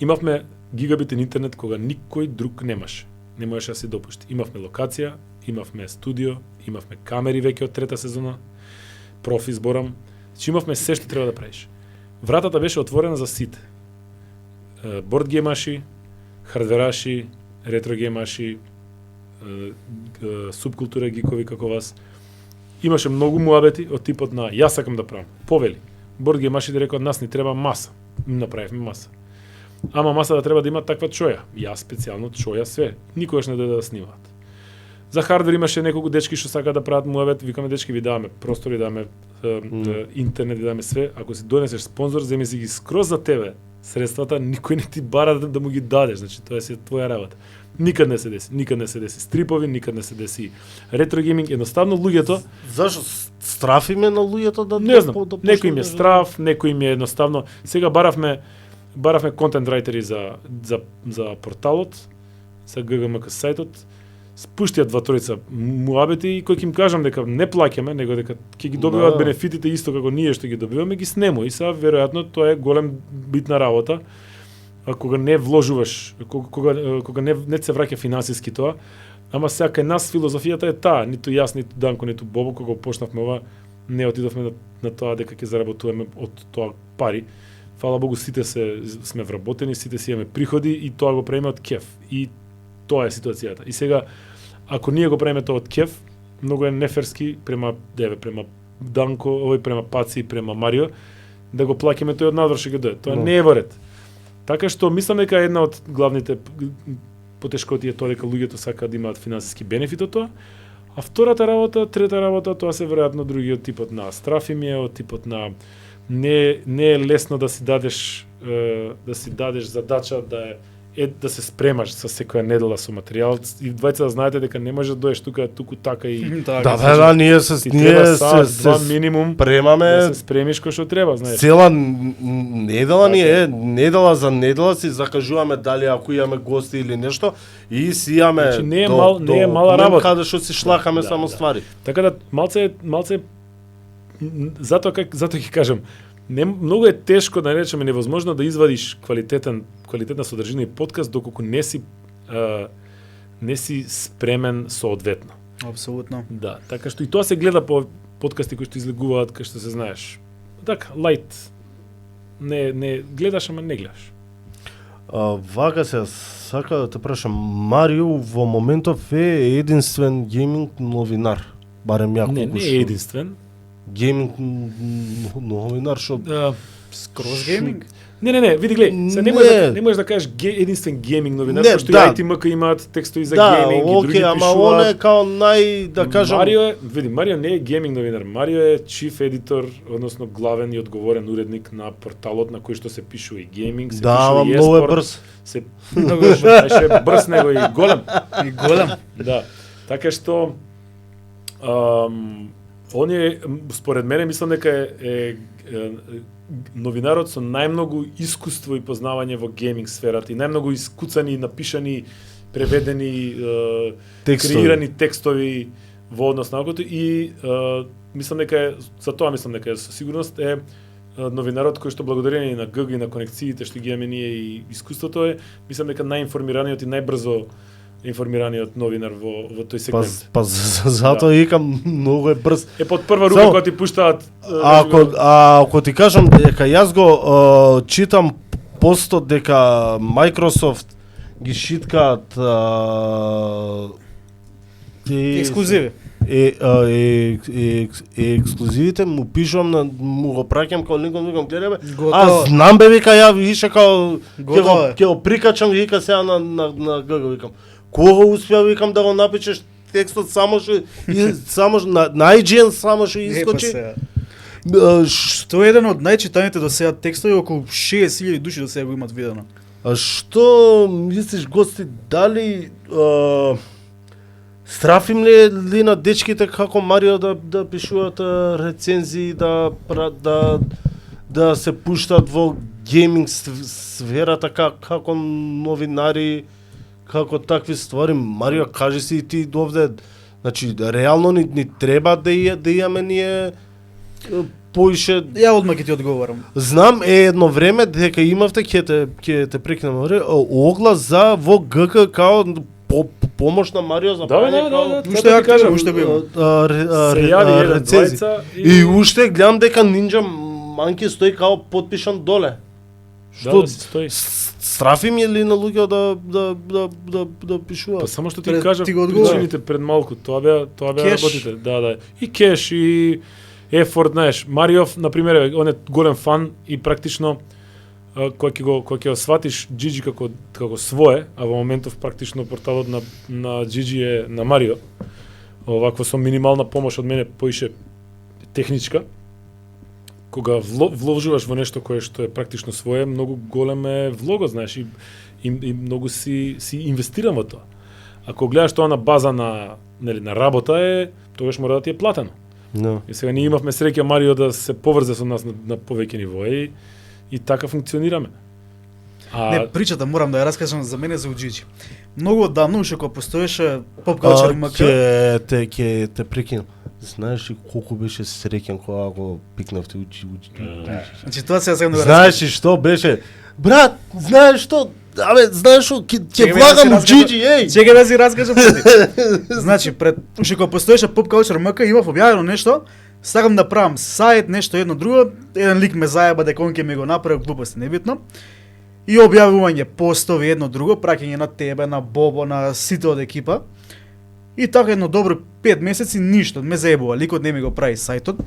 D: имавме гигабитен интернет кога никој друг немаше. Не можеше да се допушти. Имавме локација, имавме студио, имавме камери веќе од 3-та сезона, профи зборам. Значи имавме се што треба да правиш. Вратата беше отворена за сите. Борд геймаши, хардвераши, ретро геймаши, субкултура гикови како вас. Имаше многу муабети од типот на јас сакам да правам. Повели. Борд геймашите рекоа нас ни треба маса. Направивме маса. Ама маса да треба да има таква чоја. Јас специјално чоја све. Никогаш не дојде да снимаат. За хардвер имаше неколку дечки што сака да прават муабет, викаме дечки ви даваме простори, даваме интернет, ви даваме све. Ако си донесеш спонзор, земи си ги скроз за тебе. Средствата никој не ти бара да му ги дадеш, значи тоа е твоја работа. Никад не се деси стрипови, никад не се деси ретро гейминг, едноставно луѓето
B: Зашо страфиме на луѓето да
D: не знам,
B: да
D: некој им е
B: почнат да-
D: страф, некој им е едноставно. Сега баравме контент рајтери за порталот, за GGMK сајтот. спуштиат два тројца муабети и кој ќе им кажам дека не плаќаме, него дека ќе ги добиваат
B: Да.
D: бенефитите исто како ние што ги добиваме, ги снему и сега веројатно тоа е голем битна работа. А кога не вложуваш, кога не се враќа финансиски тоа, ама сега кај нас филозофијата е таа, ниту јас, ниту Данко, ниту Бобо, кога почнавме ова, не отидовме на тоа дека ќе заработуваме од тоа пари. Фала Богу, сите сме вработени, сите си имаме приходи и тоа го правиме од кеф. И тоа е ситуацијата. И сега, ако ние го правиме тоа од кеф, многу е неферски према Данко, према Паци, према Марио, да го плаќаме тој од надвор што ќе дое. Тоа
B: Но.
D: не е во ред. Така што мислам дека една од главните потешкоти е тоа дека луѓето сакаат да имаат финансиски бенефит од тоа. А трета работа, тоа се веројатно другиот типот на страфимија, од типот на не е лесно да си дадеш задача да се спремаш со секоја недела со материјал. И двајца да знаете дека не може да доеш туку така и
B: Да, да, ние
D: ти треба саат, два
B: се
D: минимум
B: премаме
D: да се спремиш кој што треба, знаеш.
B: цела недела ни е, недела за недела си закажуваме дали ако имаме гости или нешто и си имаме
D: Значи, не е мала
B: момент
D: работа.
B: каде што си шлахаме
D: Да,
B: само
D: да.
B: ствари.
D: Така да малце затоа ќе кажам, многу е тешко да не речеме невозможно да извадиш квалитетна содржина и подкаст доколку не си спремен соодветно.
C: Апсолутно.
D: Да, така што и тоа се гледа по подкасти кои што излегуваат, кај што се знаеш. Така, лајт. Не гледаш, ама не гледаш.
B: Вака се сака да те прашам, Марио во моментов е единствен гейминг новинар, барем ја
D: Не
B: колку
D: е единствен.
B: гейминг новинар што
C: Скроз гейминг?
D: Не, види гледај, се не можеш да кажеш единствен гейминг новинар,
B: Не,
D: пошто и
B: да.
D: ITMK имаат текстови за
B: да,
D: гейминг и други
B: окей, ама
D: пишуваат.
B: он е као да кажам
D: Марио не е гейминг новинар, Марио е чиф едитор, односно главен и одговорен уредник на порталот на кој што се пишува и гейминг, се
B: да,
D: пишува
B: ама
D: и
B: многу е
D: еспорт,
B: брз.
D: се многу е брз него и голем.
C: И голем.
D: Да. Така што он е, според мене, мислам дека е новинарот со најмногу искуство и познавање во гейминг сферата и најмногу искуцани, напишани, преведени,
B: Текстови.
D: креирани текстови во однос на окото и мислам дека со сигурност е новинарот кој што благодарение на ГГ и на конекциите што ги имаме ние и искуството е, мислам дека најинформираниот и најбрзо информираниот новинар во тој сегмент.
B: Па затоа викам многу е брз.
D: Е под прва рука
B: Само-
D: кога ти пуштаат
B: Ако ти кажам дека јас го читам постот дека Microsoft ги шиткаат
C: Ексклузиви.
B: Ексклузивите му пишувам му го праќам као линкот, викам гледај бе.
C: Готово.
B: Знам бе, вика, ја више као
C: Готово е.
B: ќе го прикачам, вика сега на ГГ, викам. Кога успеа, викам, да го напишеш текстот само што на IGN само што искочи.
C: сега.
B: Ш-
C: Тоа е еден од најчитаните до сега текстови, околу 60.000 души до сега го имат видено.
B: А што мислиш, гости, дали страфим ли на дечките како Марио да пишуваат рецензии, да се пуштат во гейминг сферата како новинари, како такви ствари? Марио, кажи си и ти овде, значи реално ни треба да имаме ние поише.
C: Ја одма ќе ти одговорам.
B: Знам едно време дека имавте, ќе те прекинам, оглас за во ГК као помош на Марио за
D: Да,
B: праќање
D: да.
C: Уште ја кажам, уште го има.
D: Се јави еден
B: рецензии.
D: двајца
B: И уште гледам дека Ninja Monkey стои као подпишан доле.
D: да се стои.
B: Страфи ми ли на луѓе да пишуваат?
D: Па само што ти
C: Пред-
D: кажав
C: ти го одговорив.
D: причините пред малку, тоа беа
C: Кеш.
D: работите. Да. И кеш и ефорт, знаеш. Мариов, на пример, он е голем фан и практично кога ќе го сватиш Джиджи како свое, а во моментов практично порталот на Джиджи е на Марио. Овакво со минимална помош од мене поише техничка. Кога вложуваш во нешто кое што е практично свое, многу голем е влогот, знаеш, и многу си инвестирам во тоа. Ако гледаш тоа на база на работа тогаш мора да ти е платено.
B: No.
D: И сега ние имавме среќа Марио да се поврзе со нас на повеќе нивои и така функционираме.
C: Не, причата морам да ја раскажам за мене за Уџиџи. Многу оддавно, уште кога постоеше Pop Culture МК,
B: Ќе те прекинам. Знаеш ли колку беше среќен кога го пикнавте
C: значи тоа сега да
B: Знаеш ли што беше? Брат, знаеш што? Абе, знаеш што? Ќе
C: Чекај
B: влагам
C: да
B: у
C: си
B: Джиджи, еј!
C: Чекај да си раскажам. Значи, пред уште кога постоеше Pop Culture МК, имав објавено нешто, сакам да правам сајт, нешто едно друго, еден лик ме заеба дека он ќе ми го направи, глупости, небитно. И објавување постови едно друго, праќање на тебе, на Бобо, на сите од екипа. И така едно добро 5 месеци ништо, ме заебува, ликот не ми го прави сајтот.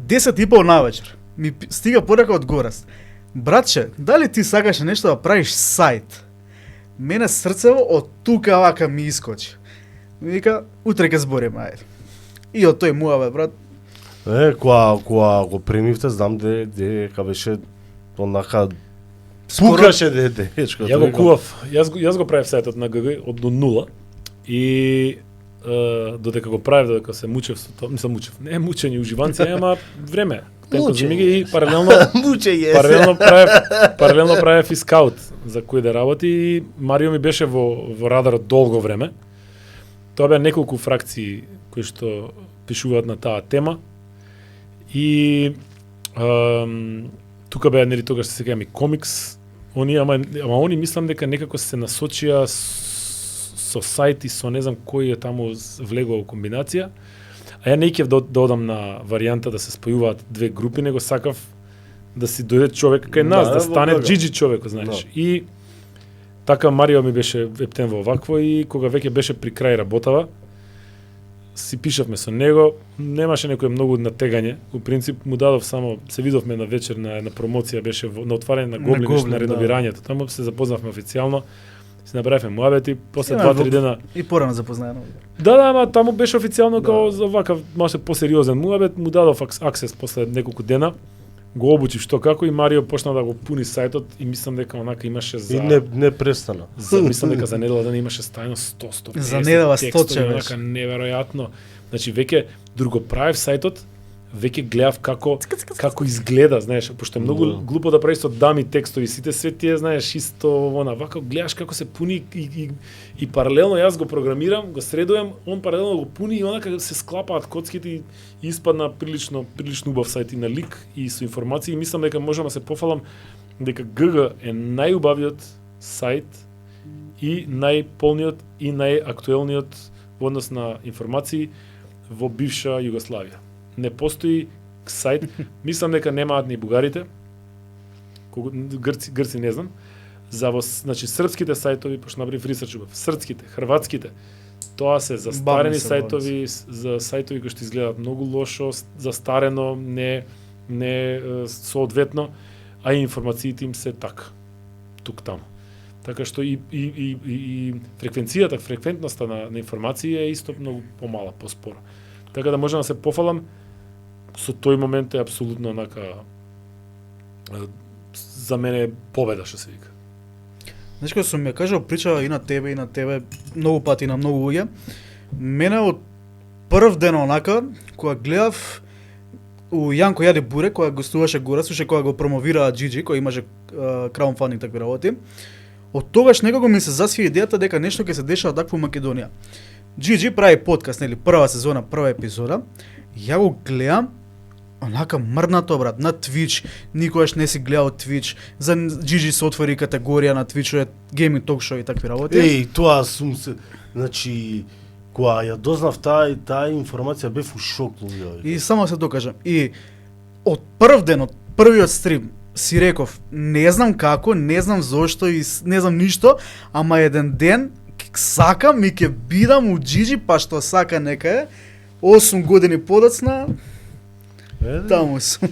C: 10:30 навечер ми стига порака од Гораст. Братче, дали ти сакаш нешто да правиш сајт? Мене срцево од тука вака ми искочи. Ми вика, утре ќе збориме, ајде. И од тој муаве, брат.
B: Кога го примивте, знам дека беше онака пукаше дечко.
D: Ја го кував. Јас го правев сајтот на ГГ од до нула и додека го правев, додека се мучев со тоа, мислам мучев. Не мучење, уживанци, ама време. Темпо за миги и паралелно паралелно правев и скаут за кој да работи и Марио ми беше во радарот долго време. Тоа беа неколку фракции кои што пишуваат на таа тема и тука беа нели тогаш се сеќавам и комикс, ама они мислам дека некако се насочија со сајт и со не знам кој е таму влегува комбинација. А ја не икев да одам на варијанта да се спојуваат две групи, него сакав да си дојде човек кај нас, да стане Джиджи човек, знаеш. Да. И така Марио ми беше вептен во вакво и кога веќе беше при крај работава, си пишавме со него, немаше некој многу натегање. У принцип му дадов само, се видовме на вечер на промоција, беше на отварање на Гоблин, на реновирањето. Таму се запознавме официјално. Се направивме муабети, после 2-3 дена.
C: И порано запознаено.
D: Да, ама таму беше официјално као за вакав малку посериозен муабет, му дадов аксес после неколку дена. Го обучив што како и Марио почна да го пуни сајтот и мислам дека онака имаше за
B: и не престана.
D: Мислам дека за недела дена имаше стајно 100
C: за недела 100
D: беше. Онака неверојатно. Значи веќе друго правев сајтот, веќе гледав како изгледа, знаеш, пошто е многу глупо да правиш со дами текстови, сите све тие, знаеш, исто она, вака гледаш како се пуни и паралелно јас го програмирам, го средувам, он паралелно го пуни и онака се склапаат коцките и испадна прилично убав сајт и на лик и со информации. И мислам дека можам да се пофалам дека ГГ е најубавиот сајт и најполниот и најактуелниот во однос на информации во бивша Југославија. Не постои сајт, мислам дека немаат ни бугарите, грци не знам, значи српските сајтови, пошто направив ресерч, српските, хрватските, тоа се застарени сајтови, за сајтови кои што изгледаат многу лошо, застарено, не соодветно, а и информациите им се така, тук-таму. Така што и фреквентноста на информации е исто многу помала, поспора. Така да можам да се пофалам, со тој момент е апсолутно онака за мене победа, што се вика.
C: Знаеш кога сум ја кажал прича и на тебе многу пати на многу луѓе. Мене од прв ден онака кога гледав у Јанко Јаде Буре кога гостуваше Горас, уште кога го промовира Джиджи, кој имаше краудфандинг такви работи. Од тогаш некако ми се засви идејата дека нешто ќе се дешава такво во Македонија. Джиджи прави подкаст, нели, прва сезона, прва епизода. Ја го гледам онака мрднато, брат, на Twitch, никогаш не си гледал Twitch, за Джиджи се отвори категорија на Twitch, гейминг ток шоу и такви работи.
B: Еј, тоа сум се, значи, кога ја дознав таа информација бев у шок, луѓе.
C: И само се докажам, и од прв ден, од првиот стрим, си реков, не знам како, не знам зошто и не знам ништо, ама еден ден сакам и ќе бидам у Джиджи, па што сака нека е, 8 години подоцна, таму сум.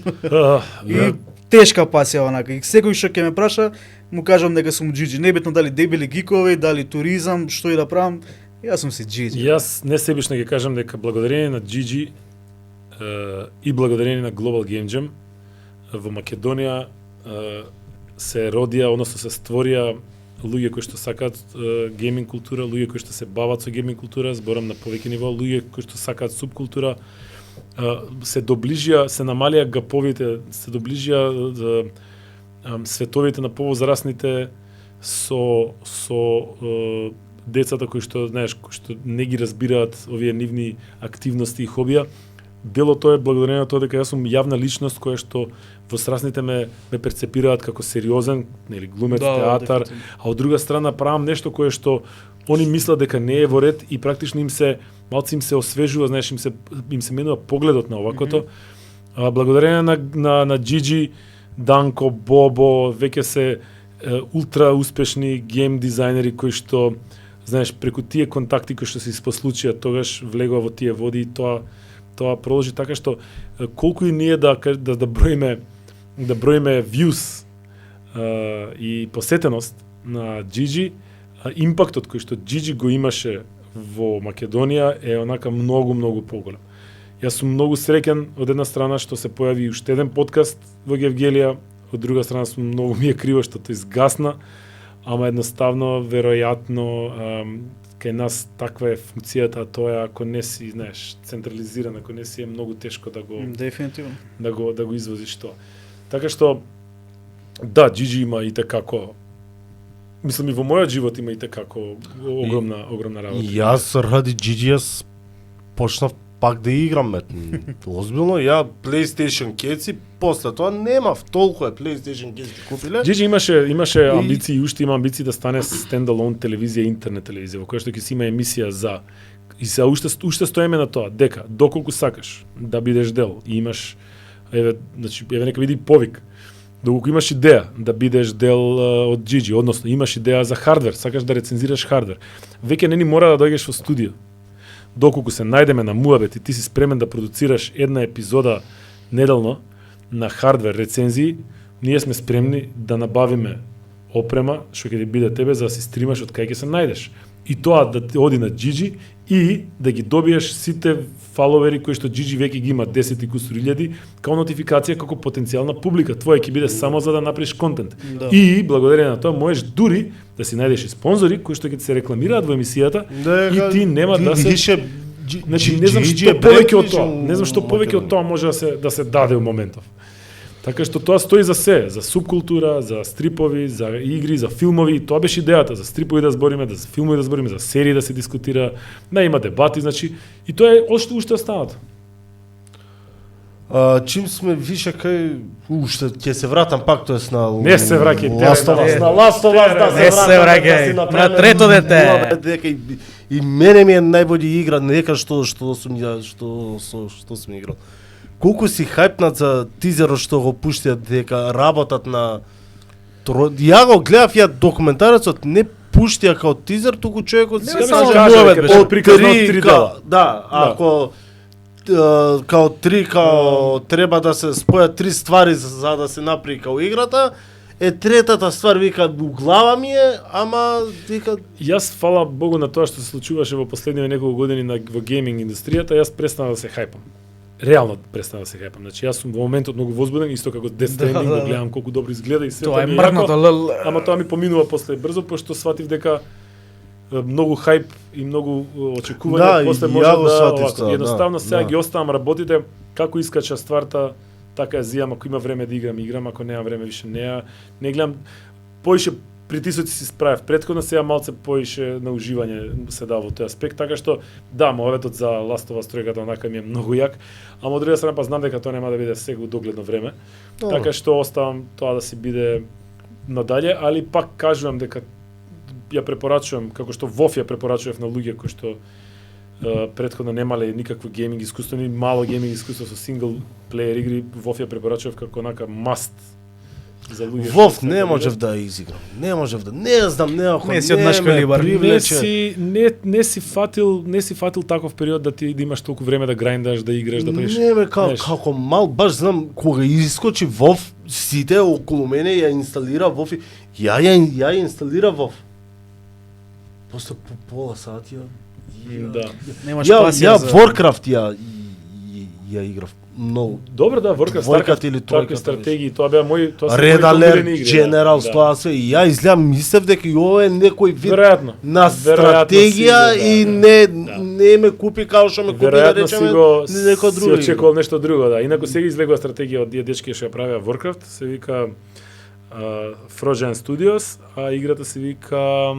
C: И тешка пасија онака. И секој што ќе ме праша, му кажам дека сум Джиджи. Небитно дали дебели гикови, дали туризам, што и да правам, јас сум си Джиджи.
D: Јас несебично ќе кажам дека благодарение на Джиджи и благодарение на Global Game Jam во Македонија се родија, односно се створија луѓе кои што сакаат гейминг култура, луѓе кои што се бават со гейминг култура, зборам на повеќе ниво, луѓе кои што сакаат субкултура, се доближија, се намалија гаповите, се доближија световите на повозрасните со децата кои што, знаеш, кои што не ги разбираат овие нивни активности и хобија. Дело тоа е благодарение на тоа дека јас сум јавна личност која што во срасните ме перцепираат како сериозен, нели, глумец, театар, а од друга страна правам нешто кое што они мислат дека не е во ред и практично им се освежува, знаеш, им се менува погледот на овакото. Благодарение на Джиджи, Данко, Бобо, веќе се ултра успешни гейм дизајнери кои што, знаеш, преку тие контакти кои што се испослучија, тогаш влегува во тие води и тоа продолжи така што колку и ние да броиме views и посетеност на Джиджи, импактот кој што Джиджи го имаше во Македонија е онака многу поголем. Јас сум многу среќен од една страна што се појави уште еден подкаст во Гевгелија, од друга страна сум многу ми е криво што тој изгасна, ама едноставно веројатно кај нас таква е функцијата, тоа е ако не си, знаеш, централизиран, ако не си е многу тешко да го
C: дефинитивно
D: да го извозиш тоа. Така што да, Джиджи има и како, мислам и во мојот живот има и како огромна работа.
B: Јас ради Джиджи јас почнав пак да играм, озбилно, ја PlayStation кеци, после тоа немав толку PlayStation кеци купиле.
D: Джиджи имаше амбиции, уште има амбиции да стане стендалон телевизија, интернет телевизија, во која што ќе си има емисија за и се уште стоеме на тоа дека доколку сакаш да бидеш дел и имаш значи нека биде повик. Доколку имаш идеја да бидеш дел од Джиджи, односно имаш идеја за хардвер, сакаш да рецензираш хардвер, веќе не ни мора да дојдеш во студио. Доколку се најдеме на муабет и ти си спремен да продуцираш една епизода неделно на хардвер рецензии, ние сме спремни да набавиме опрема што ќе ти биде тебе за да си стримаш од кај ќе се најдеш. И тоа да ти оди на Джиджи и да ги добиеш сите фаловери кои што Джиджи веќе ги има 10 и кусур илјади као нотификација како потенцијална публика. Твоја ќе биде само за да направиш контент.
C: Да.
D: И благодарение на тоа можеш дури да си најдеш и спонзори кои што ќе се рекламираат во емисијата и ти нема да се значи не знам што повеќе од тоа. Не знам што повеќе од тоа може да се даде во моментов. Така што тоа стои за се, за субкултура, за стрипови, за игри, за филмови, тоа беше идејата, за стрипови да збориме, за филмови да збориме, за серии да се дискутира, да има дебати, значи, и тоа е уште останато.
B: Чим сме више кај уште ќе се вратам пак тоес на
D: Не се враќај,
B: Last of Us да
C: Не се враќај, на трето дете.
B: Дека и мене ми е најбоља игра нека што сум играл. Колку си хајпнат за тизерот што го пуштиат дека работат на ја го гледав ја документарецот не пуштија као тизер, туку човекот
D: си кажа приказна од 3 дела.
B: Да, ако као треба да се спојат 3 ствари за да се направи као играта, третата ствар вика у глава ми е, ама вика
D: Јас фала Богу на тоа што се случуваше во последниве неколку години во гейминг индустријата, јас престанав да се хајпам. Реално престанав да се хајпам. Значи јас сум во моментот многу возбуден, исто како Death Stranding, го гледам колку добро изгледа и се
C: тоа е мргнато,
D: ама тоа ми поминува после брзо, пошто сватив дека многу хајп и многу очекување после може да едноставно сега ги оставам работите како искача стварта, така ја зијам, ако има време да играм, ако нема време више не гледам. Поише притисоци си справив претходно, сега малце поише на уживање се дава во тој аспект, така што да, моветот за Last of Us 3 онака ми е многу јак, ама од друга страна па знам дека тоа нема да биде сега у догледно време. Така што оставам тоа да си биде надале, али пак кажувам дека ја препорачувам, како што WoW ја препорачував на луѓе кои што претходно немале никакво гейминг искуство, ни мало гейминг искуство со сингл плеер игри, WoW ја препорачував како онака маст за луѓе.
B: WoW не можев да изиграм. Не можев да. Не знам,
C: не си од наш калибар.
D: Не си фатил таков период да ти имаш толку време да грайндаш, да играш, да правиш.
B: Не бе, како мал баш знам кога искочи WoW, сите околу мене ја инсталира WoW. Ја инсталира WoW. После пола сат
D: да.
C: Немаш пасија
B: за Warcraft ја играв многу.
D: Добро, да, Warcraft
B: или тройка
D: стратегии, тоа беа мои, тоа се
B: Red Alert, General, тоа се и ја изгледам, мислев дека и ова е некој вид на стратегија и не ме купи као што ме купи да речеме некој други.
D: Си очекувал нешто друго, да. Инаку сега излегува стратегија од тие дечки што ја правеа Warcraft, се вика Frozen Studios, а играта се вика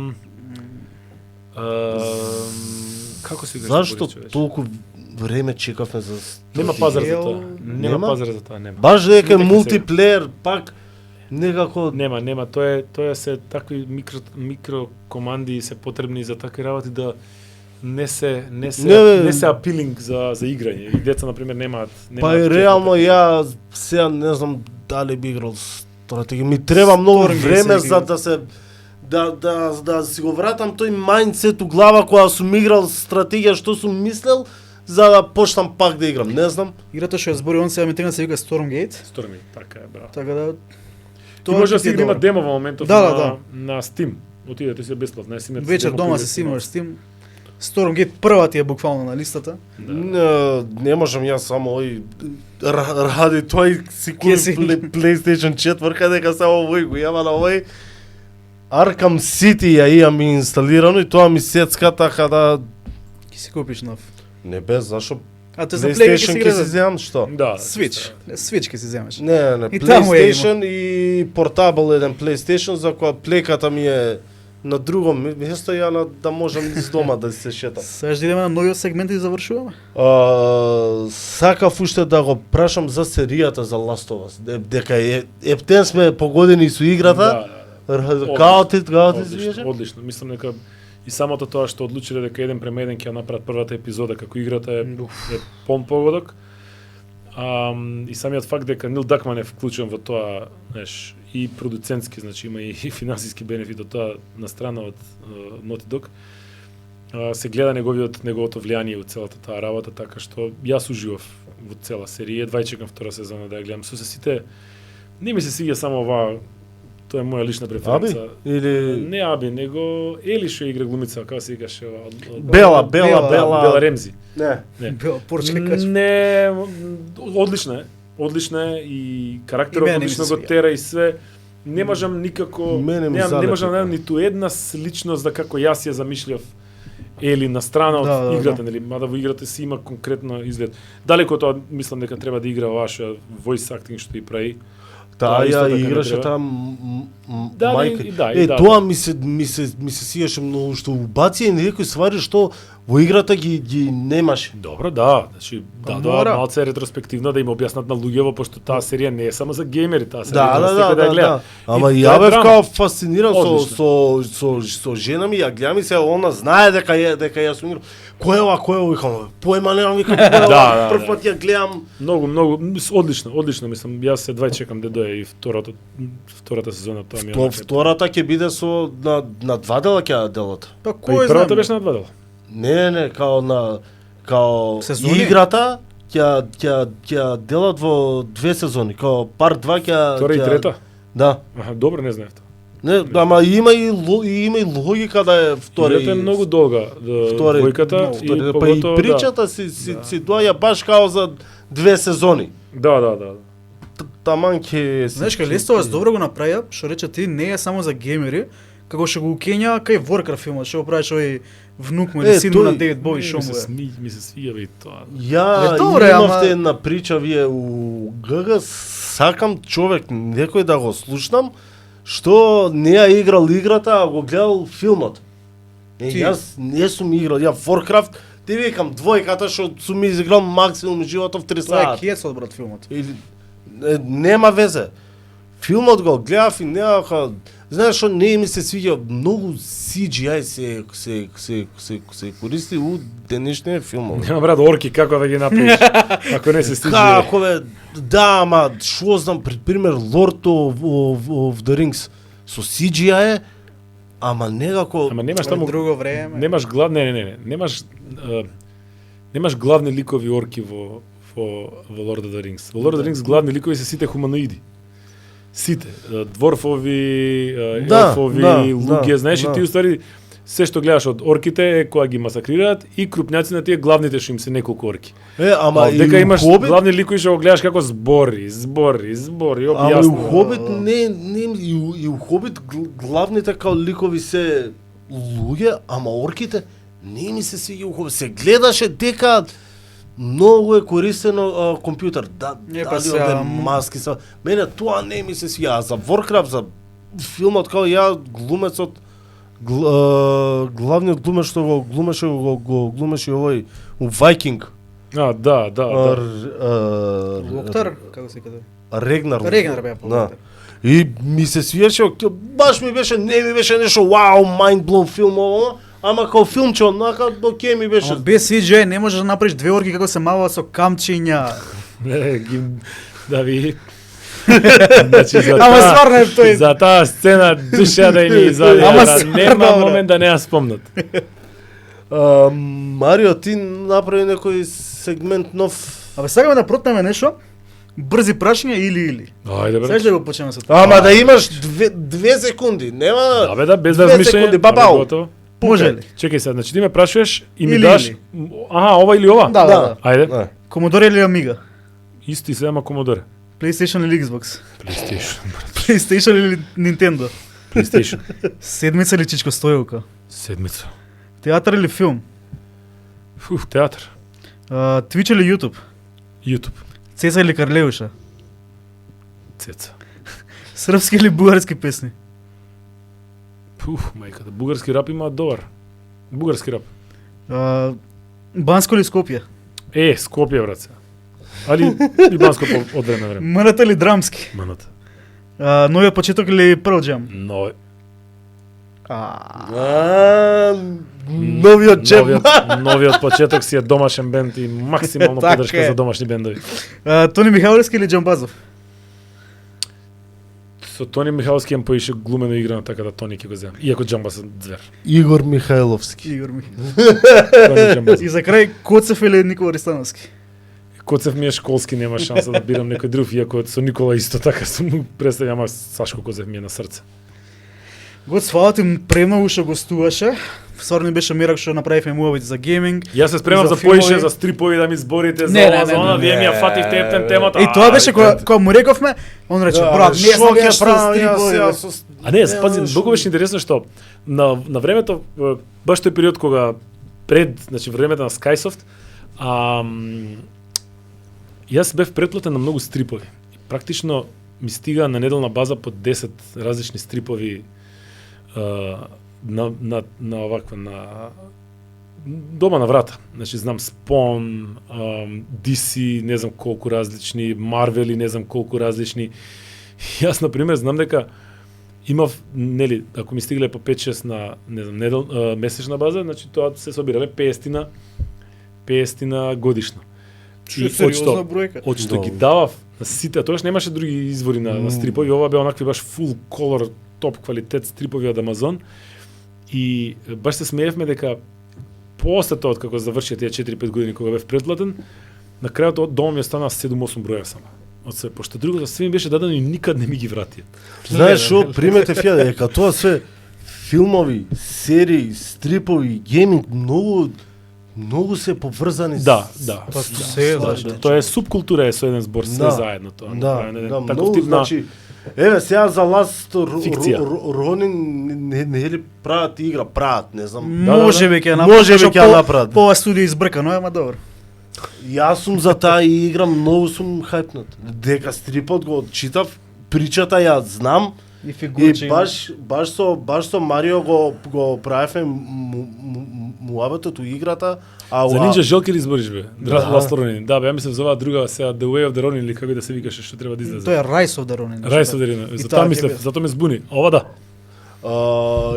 D: како се вика?
B: Зашто толку време чекавме за
D: Нема пазар за тоа.
B: Нема?
D: Нема пазар за тоа, нема.
B: Баш дека е
D: Дека
B: мултиплеер, пак некако
D: Нема, тоа се такви микро команди се потребни за такви работи да не се апилинг за играње. И деца на пример немаат
B: па и реално ја сега не знам дали би играл стратегија. Ми треба многу
C: Storm
B: време
C: се
B: за да се да си го вратам тој мајндсет у глава кога сум играл стратегија што сум мислел за да почнам пак да играм, не знам.
C: Играта што ја збори он сега ми тргна се вика Stormgate.
D: Stormy, така е, браво.
C: Така да
D: Ти може да
C: ќе
D: си
C: ти е
D: има
C: добро.
D: демо во моментов
C: Да.
D: на Steam. Отидете си бесплатно, не си имате
C: Вечер
D: демо
C: дома
D: кој
C: се
D: да
C: снимаш Steam. Stormgate прва ти е буквално на листата.
B: Не можам јас само ој ради тој си купи
C: си.
B: PlayStation 4 дека само овој го јава на овој Arkham City ја имам инсталирано и тоа ми сецка така да
C: Ќе си купиш нов.
B: не без зашо
C: А тоа за плеј ќе
B: PlayStation
C: си
B: ќе
C: игра
B: си
C: за
B: земам што?
D: Да.
C: Switch. Switch ќе си земеш.
B: Не,
C: И таму е
B: PlayStation и портабл еден PlayStation за која плеката ми е на друго место ја да можам из дома да се шетам.
C: Сега ќе идеме на новиот сегмент и завршуваме.
B: Сакав уште да го прашам за серијата за Last of Us. Дека ептен сме погодени со играта. Као ти виеше?
D: Одлично. Мислам дека и самото тоа што одлучиле дека еден према еден ќе ја направат првата епизода како играта е полн погодок. И самиот факт дека Нил Дакман е вклучен во тоа, знаеш, и продуцентски, значи има и финансиски бенефит од тоа на страна од Naughty Dog. Се гледа неговото влијание од целата таа работа, така што јас уживав во цела серија, едва чекам втора сезона да ја гледам. Со сите не ми се свиѓа само оваа, тоа е моја лична преференца.
B: Аби? Или
D: Не Аби, него Ели што игра глумица, како се викаше
B: Бела.
D: Бела Ремзи.
B: Не.
D: Не.
C: Бела порчка качва.
D: Не, одлична е и карактерот
C: И мене ми се
D: одлично го
C: свија.
D: тера и све. Не можам никако,
B: Мене ми
D: не
B: залепи.
D: можам да најдам ниту една сличност да како јас ја замишљав Ели на страна од
C: Да.
D: играта, нели, мада во играта си има конкретно изглед. Далеко тоа мислам дека треба да игра ваша voice acting што и прави. Тоа исто
B: Таа
D: така
B: ја
D: не
B: играше
D: треба.
B: таа
D: Да,
B: мајка.
D: и да.
B: Тоа ми се сиеше многу што убаци и некои ствари што во играта ги немаше.
D: Добро, да, значи
C: Па
D: да
C: мора.
D: малце ретроспективно да им објаснат на луѓево пошто таа серија не е само за геймери, таа серија
B: Да.
D: ја гледа.
B: Ама
D: И
B: ја
D: тоа е
B: бев
D: драма.
B: као фасциниран
D: Одлично.
B: со жена ми, ја гледам и се она знае дека јас сум играл. Кој е ова, викам, поема немам, викам, кој е ова,
D: Да.
B: прв пат ја гледам.
D: Многу, одлично, мислам, јас се едва чекам да дое и втората сезона, тоа ми е. онака.
B: Втората ќе биде со на два дела ќе ја делат.
C: Па
D: Па и
C: кој
D: првата
C: знае?
D: беше на два дела.
B: Не, као
C: Сезони?
B: играта ќе делат во две сезони, као парт 2 ќе
D: Втора и трета?
B: Да.
D: Аха, добро, не знаев тоа.
B: Не, ама има и логика да е втори.
D: Играта е многу долга,
B: втори.
D: двојката и
B: Па и
D: поготово
B: причата си доаѓа баш као за две сезони.
D: Да.
B: Таман ќе
C: Знаеш кај Лестовас добро го направија, што рече ти не е само за геймери, како што го укења кај Warcraft филмот, што го правиш овој внук му или син му
B: тој-
C: на Девид Бови
D: Ми
C: што му
D: се
C: е.
D: ми се свија бе и тоа.
B: Ја
C: Добре,
B: имавте
C: ама-
B: една прича вие у ГГ, сакам човек некој да го слушнам што не ја играл играта, а го гледал филмот.
C: Ти?
B: Јас не сум играл, ја Warcraft, ти викам двојката што сум изиграл максимум животов 3
C: Тоа е
B: сати.
C: кесот брат филмот.
B: Или нема везе. Филмот го гледав и неаха, знаеш што не ми се свиѓа многу CGI се користи у денешните филмови.
D: Нема брат орки како да ги направиш ако не се стиже.
B: Како бе, да, ама што знам, пример Lord of the Rings со CGI е, ама некако
D: Ама немаш
C: Тоа е
D: таму
C: друго време.
D: немаш не. Немаш главни ликови орки во Lord of the Rings. Во Lord of the Rings главни ликови се сите хуманоиди. Сите, дворфови,
B: Да,
D: елфови,
B: да,
D: луѓе,
B: да,
D: знаеш, и
B: да.
D: ти уствари се што гледаш од орките е која ги масакрираат и крупњаци на тие главните што им се неколку орки.
B: ама
D: А дека
B: и
D: имаш
B: Хобит,
D: главни ликови што го гледаш како збори,
B: ама и у
D: објасно.
B: Хобит и у Хобит главните као ликови се луѓе, ама орките не ми се свиѓа у Хобит. Се гледаше дека многу е користено компјутер.
C: Не, па
B: дали
C: сега,
B: овде маски са. Мене тоа не ми се свија. За Warcraft, за филмот као ја глумецот главниот глумец што го глумеше овој у Viking.
D: А, да.
C: Локтар, како се каде?
B: Регнар.
C: Регнар беа по.
B: Да. И ми се свиеше, баш ми беше, не ми беше нешто вау, mind blown филм ово, ама као филмче, онака, окей ми беше.
C: Ама без CGI не можеш да направиш две орги како се мава со камчиња.
D: Не, ги да ви значи за
C: Ама
D: таа-
C: стварно е тој.
D: За таа сцена душа да ни извади,
C: Ама
D: да
C: стварно,
D: нема
C: бра.
D: момент да не ја спомнат.
B: Марио, ти направи некој сегмент нов.
C: Абе сакаме да протнеме нешто. Брзи прашања или.
D: Ајде бре.
C: Сакаш да го почнеме со тоа?
B: Ама да имаш 2 секунди, нема...
D: Да бе, да, без
B: 2
D: размишување.
B: секунди, бабау.
D: Готово.
C: Може ли?
D: Чекај сега, значи ти ме прашуваш и ми
C: Или,
D: даш
C: или.
D: аха, ова или ова?
C: Да.
D: Ајде.
B: Да.
C: Commodore или Amiga?
D: Исти се ама Commodore.
C: PlayStation или Xbox?
D: PlayStation.
C: PlayStation или Nintendo?
D: PlayStation.
C: Седмица или Чичко Стојовка?
D: Седмица.
C: Театар или филм?
D: Театар.
C: Twitch или YouTube?
D: YouTube.
C: Цеца или Карлеуша?
D: Цеца.
C: Српски или бугарски песни?
D: Мајката, бугарски рап има добар. Бугарски рап.
C: Банско или Скопје?
D: Скопје, брат. Али и Банско од време на време.
C: Мрата или Драмски?
D: Маната.
C: Новиот почеток или Pearl Jam?
D: Но
B: Новиот джем.
D: новиот почеток си е домашен бенд и максимално
C: Така
D: поддршка
C: е.
D: за домашни бендови.
C: Тони Михайловски или Джамбазов?
D: Со Тони Михайловски им поише глумено играно, така да Тони ќе го земе. Иако Джамба се звер.
B: Игор Михайловски.
C: Игор Михайловски.
D: Тони Джамбаз.
C: И за крај Коцев или Никола Ристановски?
D: Коцев ми е школски, нема шанса да бирам некој друг, иако со Никола исто така сум му представи, ама Сашко Козев ми е на срце.
C: Гот, свала ти премногу што гостуваше. Стварно ми беше мерак што направивме муавите за гейминг.
D: Јас се спремам
C: За
D: за поише,
C: филмови.
D: за стрипови да ми зборите за
C: Не,
D: ова,
C: не,
D: за
C: не,
D: она,
C: не,
D: вие ми ја
B: не.
D: фативте ептен темата.
C: И тоа беше кога му рековме, он рече, брат, не знам ја што стрипови.
D: А не, пази, многу беше интересно што на времето, баш тој период кога пред, значи времето на Skysoft, јас бев претплатен на многу стрипови. И практично ми стига на неделна база по 10 различни стрипови на оваква на дома на врата. Значи знам Spawn, DC, не знам колку различни, Marvel, не знам колку различни. Јас на пример знам дека имав, нели, ако ми стигле по 5-6 на, не знам, месечна база, значи тоа се собирале 50 годишно.
C: Што е сериозна бројка.
D: Од што ги давав на сите, тогаш немаше други извори на стрипови, ова беа онакви баш full color, топ квалитет стрипови од Амазон. И баш се смеевме дека после тоа, како завршија тие 4-5 години кога бев претплатен, на крајот од дома ми останаа 7-8 броја само. Од се, пошто другото све ми беше дадено и никад не ми ги вратија.
B: Знаеш што, примете фија дека тоа све филмови, серии, стрипови, гейминг многу се поврзани
D: Да.
C: Па се, да.
D: Тоа е субкултура, е со еден збор, све
B: Да.
D: заедно тоа.
B: Да,
D: направено еден
B: да,
D: таков
B: многу,
D: тип на
B: значи, еве сега за Last
D: Фикција.
B: Ронин не е ли прават игра, прават, не знам.
C: Може би ќе
B: Може би ќе ја направат.
C: По ова студио избркано, ама добро.
B: Јас сум за таа игра, многу сум хајпнат. Дека стрипот го читав, причата ја знам
C: И
B: и
C: фигурче.
B: баш со Марио го правевме муабетот у играта, а
D: За Нинџа Желки ли избориш бе?
B: Да.
D: Last Ronin. Да, бе, ја мислев за оваа друга сега The Way of the Ronin или како да се викаше што треба да излезе.
C: Тоа е Rise of the Ronin.
D: Rise of the Ronin.
C: И
D: За
C: таа
D: тоа
C: ќе
D: мислев,
C: биде.
D: затоа ме збуни. Ова да.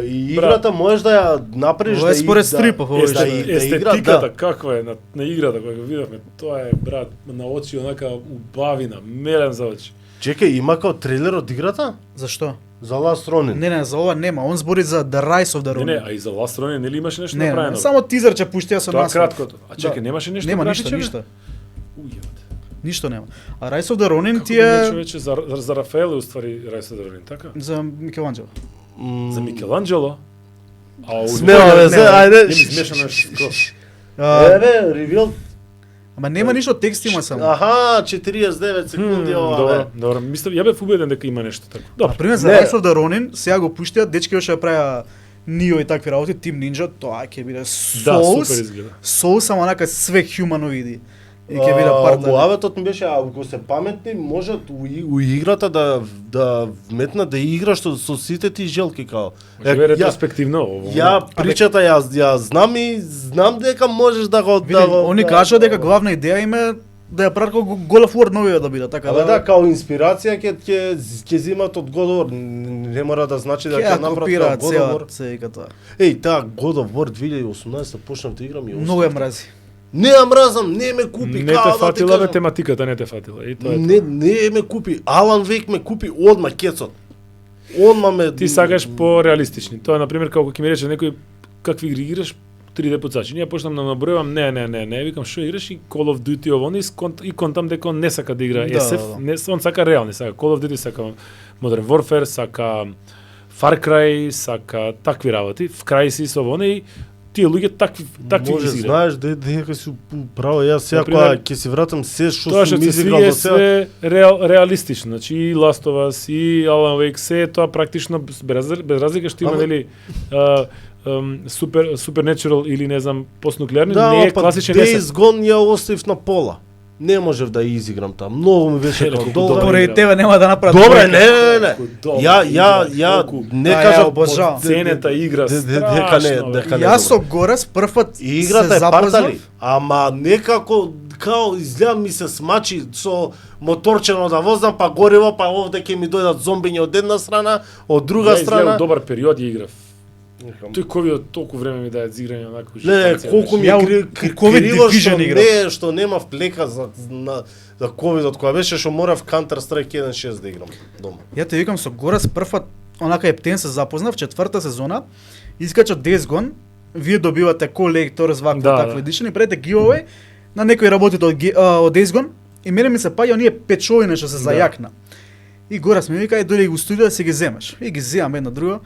B: и играта можеш да ја направиш
C: Ова е
B: да
C: според
B: да-
C: стрипов, ова
B: да
C: што е.
B: игра,
D: Естетиката
B: да.
D: каква е на играта која го видовме, тоа е брат на очи онака убавина, мелем за очи.
B: Чекај, има као трейлер од играта?
C: Зашто?
B: За Last Ronin.
C: Не, за ова нема. Он збори за The Rise of the
D: Не,
C: Ronin.
D: а и за Last Ronin нели имаше нешто
C: Не,
D: направено?
C: само тизерче пуштија со
D: Тоа
C: нас.
D: краткото. А чекај,
C: Да.
D: немаше нешто
C: Нема
D: прашање,
C: ништо,
D: бе?
C: ништо.
D: Ујебате.
C: Ништо нема. А Rise of the Ronin
D: Како
C: ти
D: би
C: е
D: човече за Рафаел е уствари Rise of the Ronin, така?
C: за Микеланджело.
D: За Микеланджело? Ау,
B: Смела
C: не,
B: ве,
C: не,
B: ајде.
D: Не ми смешано нешто скроз.
B: Еве, ревил.
C: Ама нема ништо, текст има само.
B: Аха, 49 секунди ова, бе.
D: Добро. Мислам, ја бев убеден дека има нешто така.
C: На
D: Добро.
C: пример за
B: Не.
C: Rise of the Ronin, сега го пуштија, дечки ќе правеа Нио и такви работи, Team Ninja, тоа ќе биде
D: Да,
C: Souls.
D: супер изгледа.
C: Souls, ама онака све хуманоиди. И ќе биде партнер.
B: Муаветот ми беше, ако се паметни, можат у играта да вметнат да играш со сите ти желки као.
D: Може би ретроспективно.
B: Ја причата ја знам и знам дека можеш да го
C: Види, они кажа дека главна идеја им е да ја прават како God of War новија да биде, така
B: да, као инспирација ќе зимат од God of War. Не мора да значи да ќе
C: ќе
B: направат
C: копира
B: God of War.
C: цејката.
B: Еј, таа God of War 2018 почнав да играм и
C: Многу ја мрази.
B: не ја мразам, не ме купи,
D: Не те
B: као да ти
D: фатила бе
B: кажам.
D: тематиката, не те фатила. И тоа е.
B: Не ме купи. Алан Вейк ме купи одма кецот. Одма ме...
D: Ти сакаш по-реалистични. Тоа на пример како ќе ми рече некој какви игри играш 3D пуцачи. Ние почнам да набројувам, не, викам што играш и Call of Duty ово и контам дека он не сака да игра
C: Да,
D: SF,
C: да.
D: не он сака реални, сака Call of Duty, сака Modern Warfare, сака Far Cry, сака такви работи, в Crysis ово и тие луѓе такви
B: Може,
D: ги играат.
B: знаеш дека си право, јас сега
D: Например,
B: кога ќе си вратам се што
D: Тоа што
B: сум
D: се
B: изиграл
D: свие
B: до сега.
D: све реалистично, значи и Last of Us и Alan Wake се тоа практично без разлика што има
B: Ама-
D: нели Supernatural или не знам постнуклеарни,
B: Да,
D: не е
B: па
D: класичен
B: Days
D: SF.
B: Gone ја оставив на пола. Не можев да ја изиграм таа. Многу ми беше
D: Еле,
B: како
D: колку
B: долга.
D: добро
C: Поради
D: игра.
C: тебе нема да направат.
B: Добре,
C: проект.
B: не.
D: Колку добра
B: Ја
D: игра, колку
B: не
C: Да, ја
B: кажав
C: обожавам.
D: ценета игра,
B: дека не,
D: страшно. бе.
B: дека не.
C: Јас со Горас првпат
B: Играта
C: се
B: е
C: запознав.
B: партали, ама некако као изгледа ми се смачи со моторчено да возам, па гориво, па овде ќе ми дојдат зомбиња од една страна, од друга
D: Ја изгледав
B: страна.
D: добар период ја играв. Тој ковидот толку време ми даде за играње на накои.
B: Не, колку ми е
C: Ја Covid
B: криво
C: Division играв.
B: што нема вплека за ковидот, која беше што морав Counter Strike 1.6 да играм дома.
C: Ја те викам со Горас првпат онака ептен се запознав, 4-та сезона, искача Days Gone, вие добивате колектор, вакви
D: Да,
C: такви
D: да.
C: едишни, правите giveaway на некои работите од Days Gone и мене ми се паѓа оние печовина што се зајакна. И Горас ми вика, дојди го студио да си ги земеш. И ги земам една друга.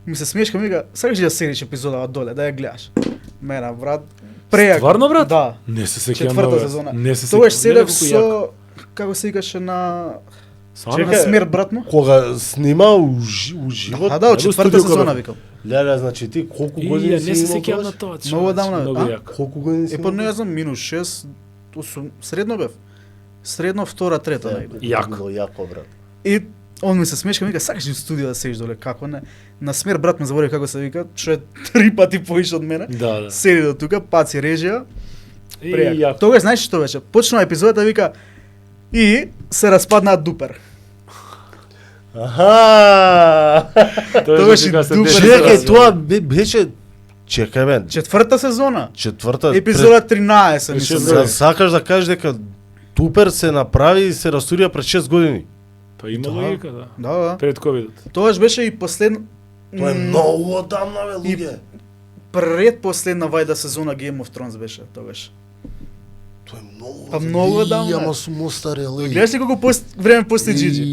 C: Ми се смешка, ми вика, сакаш ли да седиш епизодава доле, да ја гледаш. Мена, брат, прејак.
D: Стварно, брат?
C: Да.
D: Не се сеќавам.
C: Четврта
D: много.
C: сезона.
D: Не се
C: Тогаш
D: сеќавам.
C: седев
D: Нели колку јако.
C: со како се викаше на
D: Стварно?
C: на
B: Чекај.
C: смерт брат му.
B: Кога снима уживот,
C: А да, од
D: Него
C: четврта
D: студио
C: сезона
D: кога-
C: викам.
B: леле, значи ти колку
D: И
B: години
D: ја
B: си
D: не се
B: имал
D: сеќавам
B: тогаш?
D: на тоа.
C: Многу одамна,
D: Многу
C: а?
D: јако.
B: Колку години си
C: Па не знам, минус 6, 8, средно бев. Средно, втора, трета најде.
D: Јако.
B: Било јако, брат.
C: И он ми се смешка, ми вика, сакаш ли в студио да седиш доле, како не? На смер брат ме заборави како се вика, што е 3 пати поише од мене.
D: Да, да.
C: Седи до тука, паци режија.
D: И
C: Прејак.
D: јако.
C: Тогаш знаеш што беше? Почнува епизодата вика и се распаднаат дупер.
B: Аха!
C: Тогаш и
D: кога се
C: дупер
D: дesi
B: Чекај,
D: тоа.
B: тоа беше... Чекај бе,
C: Четврта сезона.
B: четврта...
C: Епизода 13, мислам.
D: шест
C: да е.
D: години.
B: Сакаш да кажеш дека Тупер се направи и се растурија пред 6 години.
D: Па има
B: Да.
D: логика, да.
C: Да, да.
D: Пред ковидот.
C: Тогаш беше и последно...
B: Тоа е многу одамна, бе,
C: И-
B: луѓе.
C: Предпоследна вајда сезона Game of Thrones беше тогаш.
B: Тоа е многу.
C: Па многу одамна е.
B: Ама сум остарел.
C: Гледаш ли колку време после Джиджи?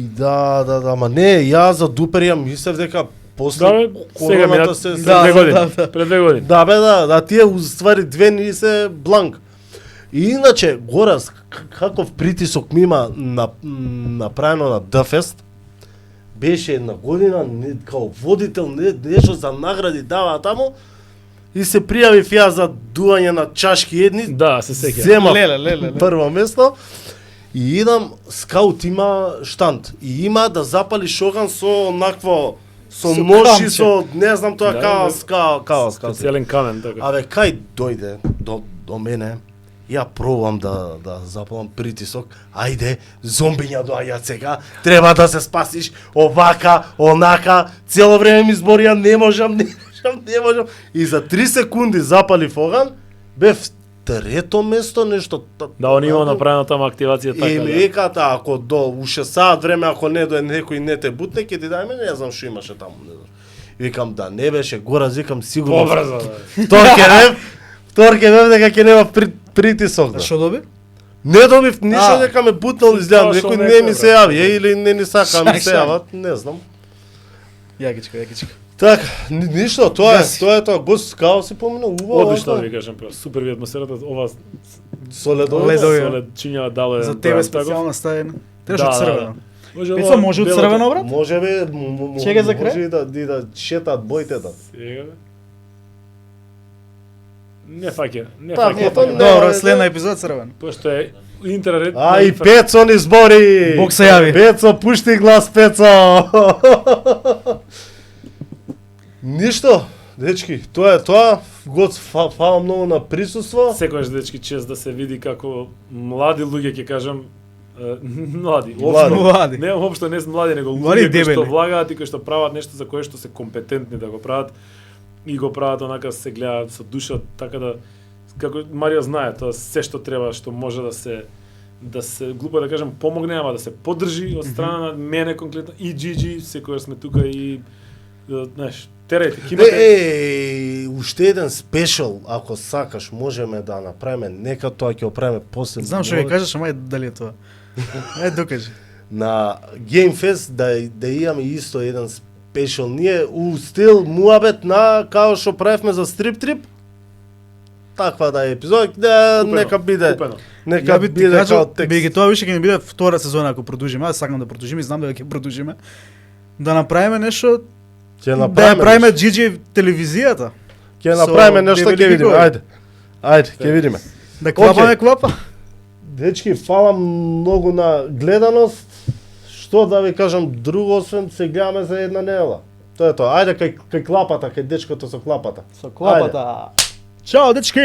B: Да, ама не, ја за Дупер ја мислев дека после
D: Да, бе, сега
B: короната
D: минат
B: се...
D: пред
C: Да,
D: 2 години.
C: да.
D: Пред 2 години.
B: Да, бе, да, тие уствари две ни се бланк. И иначе, Горас, каков притисок ми има направено на Дфест, беше една година, као водител, нешто за награди дава таму, и се пријавив ја за дуање на чашки едни,
D: Да, се сеќавам.
B: земав
C: Леле.
B: прво место, и идам, скаут има штанд, и има да запали шоган со онакво, со
C: Со
B: ноши,
C: камче.
B: со, не знам тоа,
D: Да,
B: као,
D: Специјален камен, така.
B: Абе, кај дојде до мене, ја пробам да запалам притисок, ајде, зомбиња доаѓаат сега, треба да се спасиш, овака, онака, цело време ми зборија, не можам. И за 3 секунди запалив оган, бев трето место, нешто...
D: Да, он има направена тама активација така.
B: И ми
D: да.
B: викаат, ако до уште саат време, ако не дојде некој не те бутне, ќе ти дајме, не знам што имаше таму, не знам. И викам, да не беше, Гораз, викам, сигурно...
D: Побрзо, да.
B: Втор ке бев дека ќе нема притисок.
C: А
B: Да.
C: што доби?
B: Не добив ништо
C: А.
B: дека ме бутнал изгледам,
D: Тоа што
B: некој не
D: некој,
B: ми се
D: брат.
B: јави, или не ни сака ми се
C: Шак.
B: јават, не знам.
C: Јагичка.
B: Така, ништо, тоа
C: Гаси.
B: е тоа, гост као си помина, убаво.
D: Одлично да ви кажам, прав. Супер ви атмосферата, ова
B: Со ледовите.
C: Ледови.
D: солед чинја дало
C: За
D: еден
C: тебе
D: проект таков.
C: специјално ставено. Требаш
D: Да,
C: од
D: да,
C: црвено.
D: Може
C: Пецо,
D: ова
C: може од
D: белото-
C: црвено, брат?
B: Може би,
C: Чекај за крај.
B: може и да шетаат боите да.
D: Сега, бе. Не фаќа, не
B: Така,
D: фаќа.
B: тоа не-
C: Добро, следна епизод Црвен.
D: Пошто е интернет.
B: А и Пецо ни збори.
C: Бог се јави.
B: Пецо, пушти глас, Пецо. Ништо, дечки, тоа е тоа. Гоц, фала многу на присуство.
D: Секогаш дечки чест да се види како млади луѓе ќе кажам млади.
B: Млади.
C: Млади.
D: Не општо не млади, него
C: Млади
D: луѓе кои што
C: дебели.
D: влагаат и кои што прават нешто за кое што се компетентни да го прават и го прават онака се гледаат со душа, така да како Марио знае, тоа се што треба, што може да се глупо да кажам помогне, ама да се поддржи од страна на мене конкретно и Джиджи, секогаш сме тука и знаеш, терајте, кимате.
B: Уште еден спешал, ако сакаш, можеме да направиме, нека тоа ќе оправиме после.
C: Знам што ќе кажеш, ама дали е тоа. Докажи.
B: На Game Fest да имаме исто еден спешал. Ние у стил муабет на као што правевме за Strip Trip. Таква да е епизод, да
D: Купено,
B: нека биде.
D: купено.
B: Нека
C: Ја би ти
B: биде
C: кажал,
B: као текст.
C: биејќи тоа више ќе ни биде втора сезона ако продолжиме, аз сакам да продолжиме, знам дека ќе продолжиме. Да направиме нешто,
B: Ќе
C: да ја
B: направиме.
C: правиме GG телевизијата,
B: Ќе
C: со
B: направиме нешто, ќе
C: дебели
B: видиме.
C: гикови.
B: Ајде. Ајде, ќе видиме.
C: да клапаме клапа.
B: Дечки, фала многу на гледаност. Што да ви кажам друго, освен се гледаме за една недела. Тоа е тоа. Ајде кај клапата, кај дечкото со клапата.
C: Со клапата. Чао, дечки!